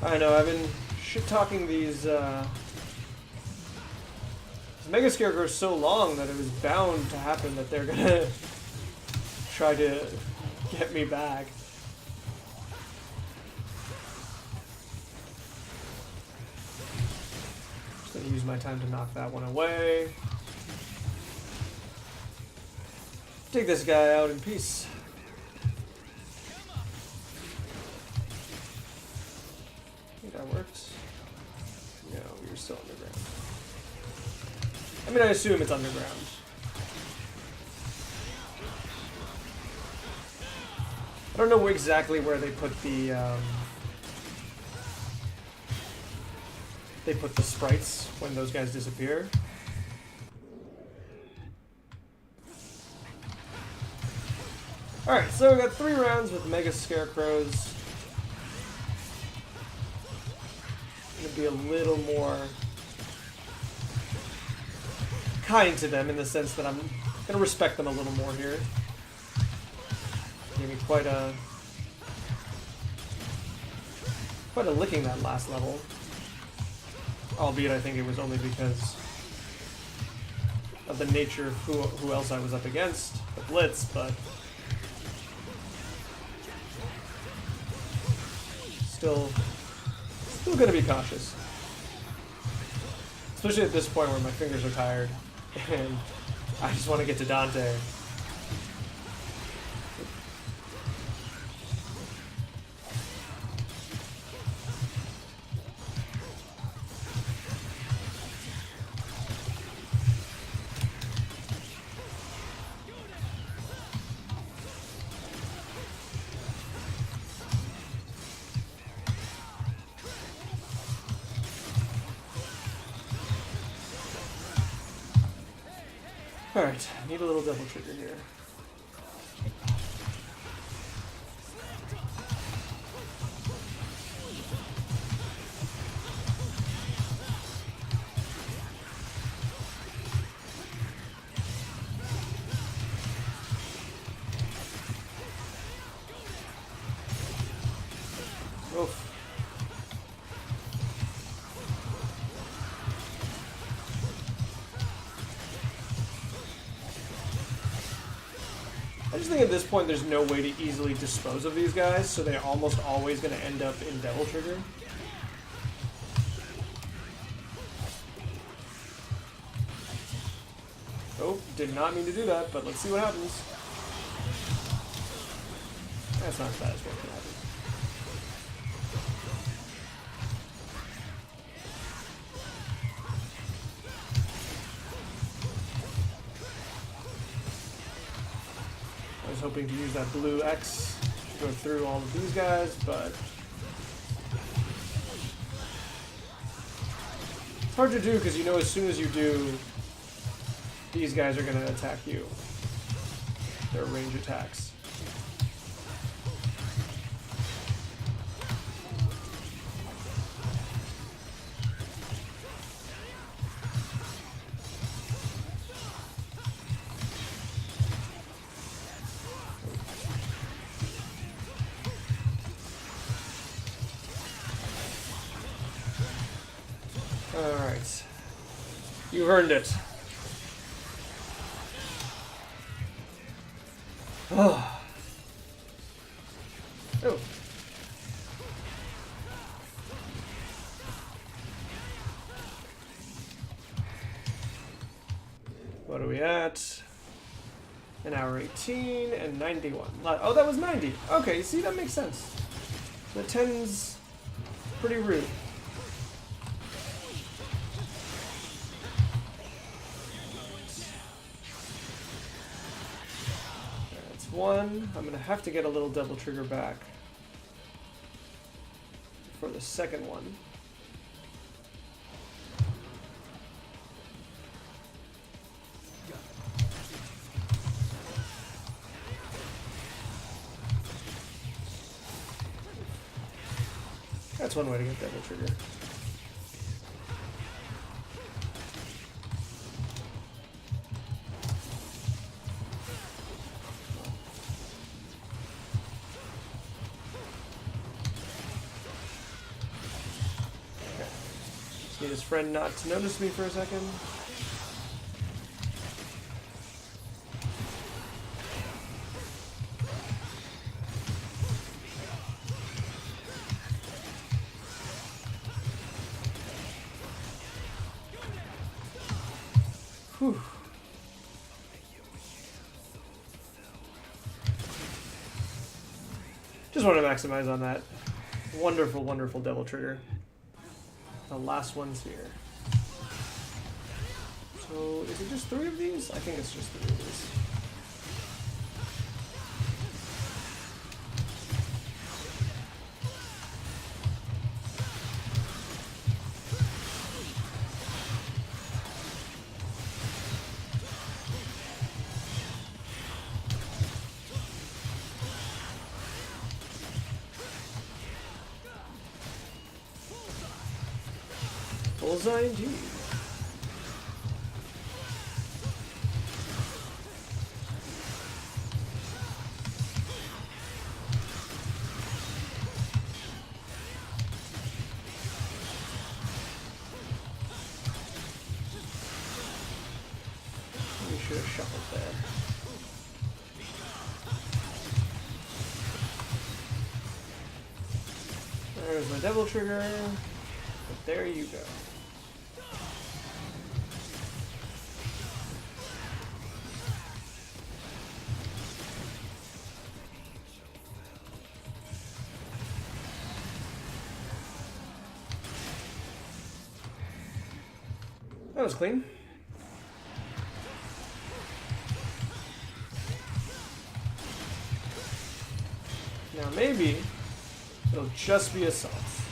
I know I've been shit-talking these Mega Scarecrows so long that it was bound to happen that they're gonna try to get me back. Just gonna use my time to knock that one away. Take this guy out in peace. I think that worked. No, you're still underground. I mean, I assume it's underground. I don't know exactly where they put the sprites when those guys disappear. Alright, so we got 3 rounds with Mega Scarecrows. I'm gonna be a little more kind to them in the sense that I'm gonna respect them a little more here. Gave me quite a licking that last level. Albeit I think it was only because of the nature of who else I was up against, the Blitz, but still gonna be cautious. Especially at this point where my fingers are tired and I just want to get to Dante. Alright, need a little double trigger here. Oof. I just think at this point there's no way to easily dispose of these guys, so they're almost always going to end up in Devil Trigger. Oh, did not mean to do that, but let's see what happens. That's not as bad as what can happen. I was hoping to use that blue X to go through all of these guys, but it's hard to do because you know as soon as you do, these guys are going to attack you. They're range attacks. Alright. You've earned it. Oh. Oh. What are we at? An hour 18 and 91. Oh, that was 90. Okay, see, that makes sense. The 10's pretty rude. One. I'm going to have to get a little double trigger back for the second one. That's one way to get Devil Trigger. Need his friend not to notice me for a second. Whew. Just want to maximize on that wonderful, wonderful Devil Trigger. The last one's here. So, is it just 3 of these? I think it's just 3 of these. Bullseye indeed. We should have shuffled there. There's my Devil Trigger. But there you go. That was clean. Now maybe it'll just be assaults.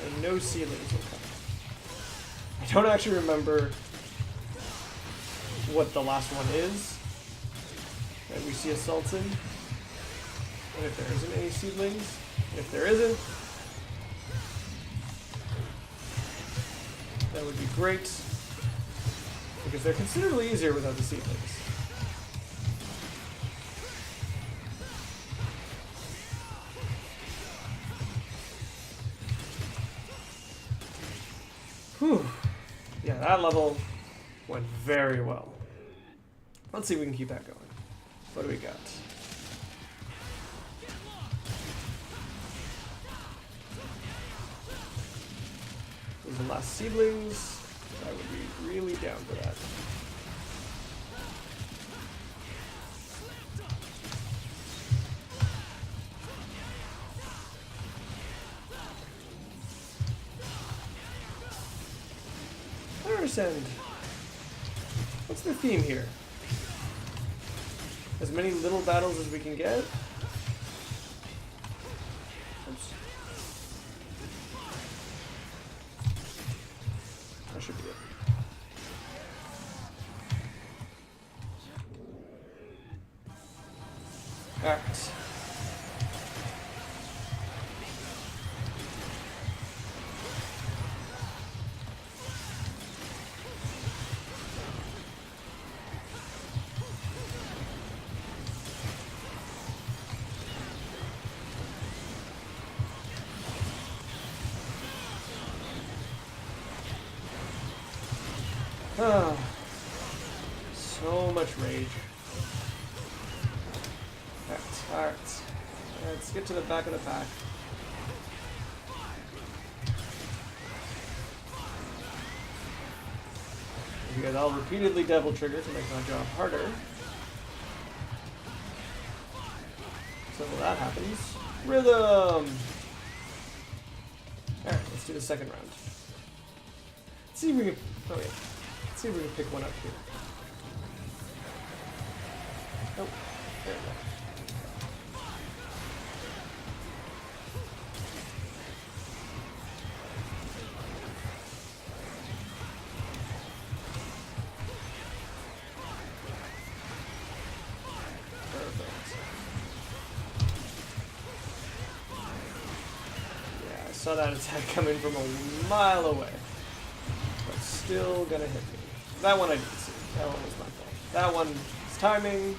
And no ceilings will come. I don't actually remember what the last one is that we see assaults in. And if there isn't any seedlings. And if there isn't, that would be great, because they're considerably easier without the seedlings. Whew. Yeah, that level went very well. Let's see if we can keep that going. What do we got? The last seedlings, I would be really down for that. I don't understand. What's the theme here? As many little battles as we can get? Oops. That should be it. Alright. Ah, so much rage. Alright. Let's get to the back of the pack. You guys all repeatedly Devil Trigger to make my job harder. So when that happens, rhythm! Alright, let's do the second round. Let's see if we can... Oh yeah. Let's see if we can pick one up here. Oh, there we go. Saw that attack coming from a mile away. But still gonna hit me. That one I didn't see. That one was my fault. That one is timing.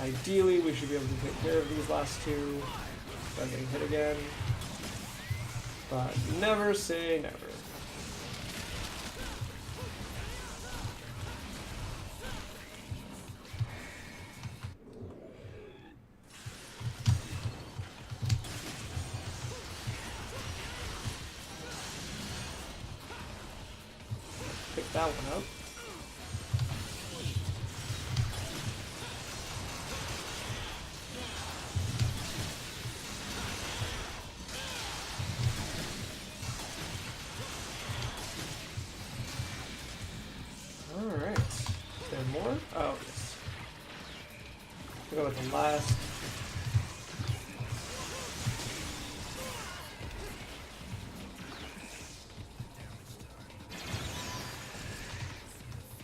Ideally, we should be able to take care of these last two without getting hit again. But never say never. Pick that one up. Alright. Is there more? Oh, yes. We'll go with the last.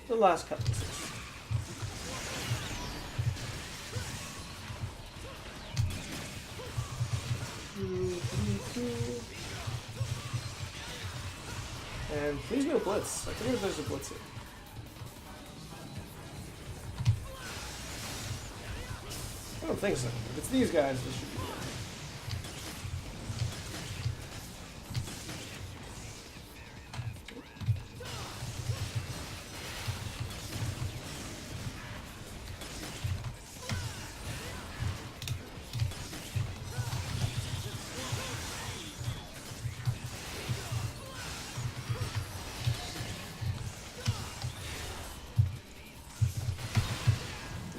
The last cutlasses. And please no blitz. I think there's a blitz here. I don't think so. If it's these guys, this should be good.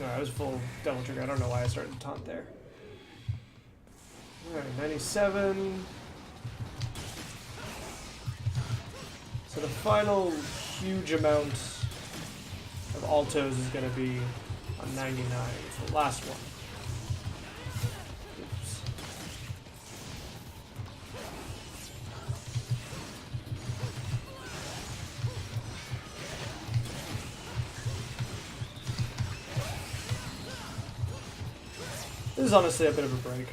No, I was full double trigger. I don't know why I started to taunt there. Alright, 97. So the final huge amount of altos is going to be on 99. It's the last one. Oops. This is honestly a bit of a break.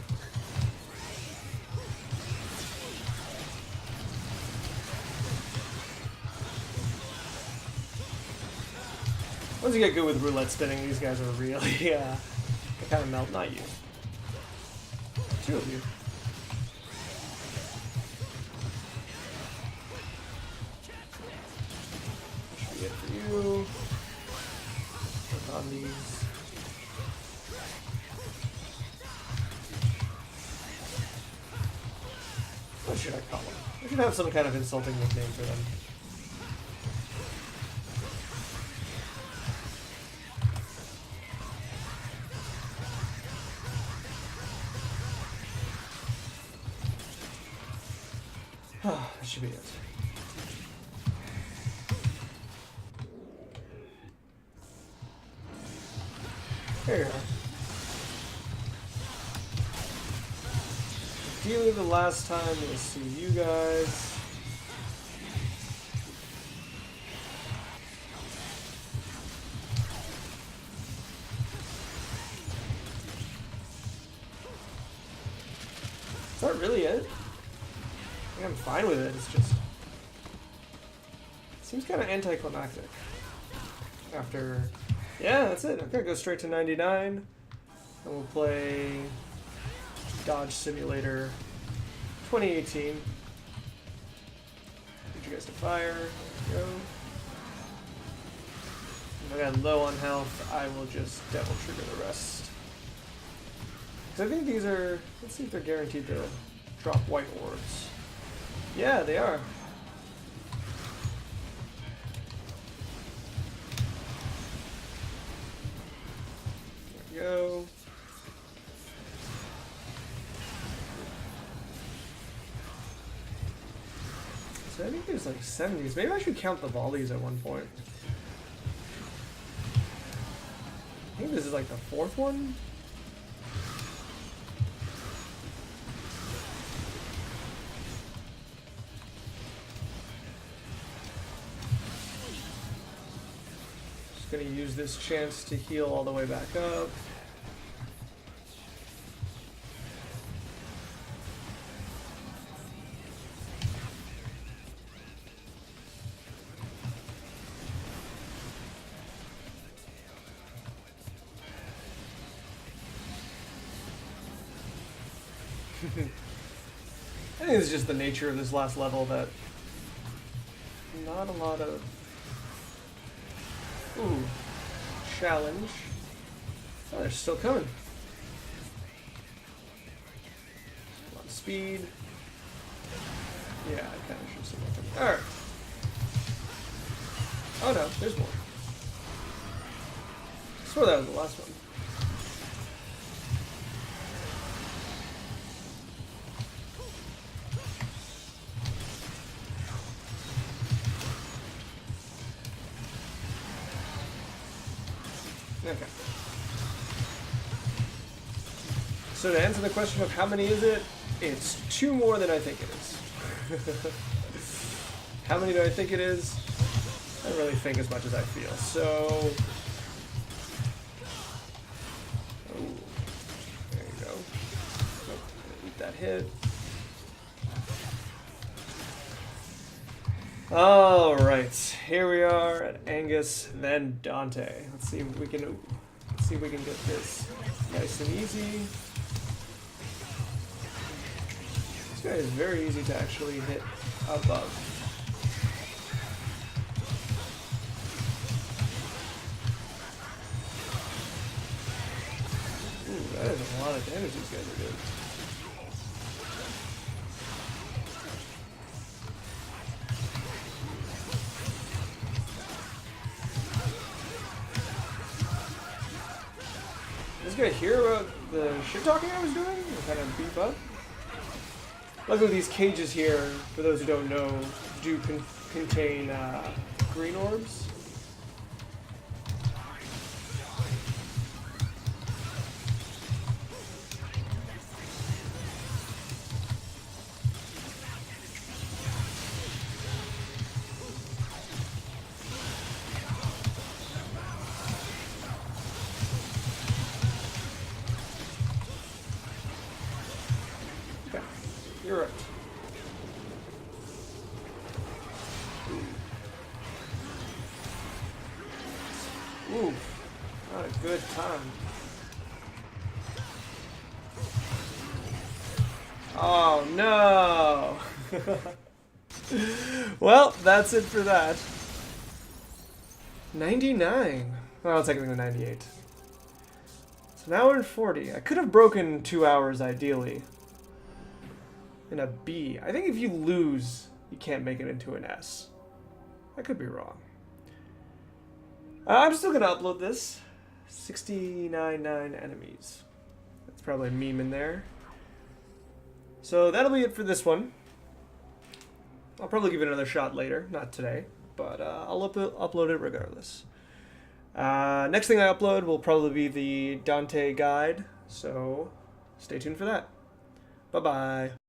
Once you get good with roulette spinning, these guys are really, they kind of melt. Not you. Two of you. Should be it for you. Work on these. What should I call them? I should have some kind of insulting nickname for them. That should be it. There you are. Ideally, the last time we'll see you guys. Is that really it? I think I'm fine with it. It's just it seems kind of anticlimactic. After, yeah, that's it. I'm gonna go straight to 99, and we'll play Dodge Simulator 2018. Get you guys to fire. There we go. If I got low on health, I will just devil trigger the rest. Because I think these are, let's see if they're guaranteed to drop white orbs. Yeah, they are. There we go. So I think there's like 70s. Maybe I should count the volleys at one point. I think this is like the fourth one. Just gonna use this chance to heal all the way back up. I think it's just the nature of this last level that not a lot of... Ooh. Challenge. Oh, they're still coming. A lot of speed. Yeah, I kind of should have seen that coming. Alright. Oh no, there's more. I swore that was the last one. Okay. So to answer the question of how many is it, it's 2 more than I think it is. How many do I think it is? I don't really think as much as I feel. So, oh, there you go. Oh, eat that hit. All right, here we are at Angus, then Dante. Let's see if we can get this nice and easy. This guy is very easy to actually hit above. Ooh, that is a lot of damage these guys are doing. Did this guy hear about the shit talking I was doing? And kind of beef up? Luckily these cages here, for those who don't know, do contain green orbs. You're right. Ooh, not a good time. Oh no! Well, that's it for that. 99. Well, I'll take it to 98. So now we're in 40. I could have broken 2 hours ideally. In a B. I think if you lose, you can't make it into an S. I could be wrong. I'm still going to upload this. 69 enemies. That's probably a meme in there. So that'll be it for this one. I'll probably give it another shot later. Not today. But I'll upload it regardless. Next thing I upload will probably be the Dante guide. So stay tuned for that. Bye-bye.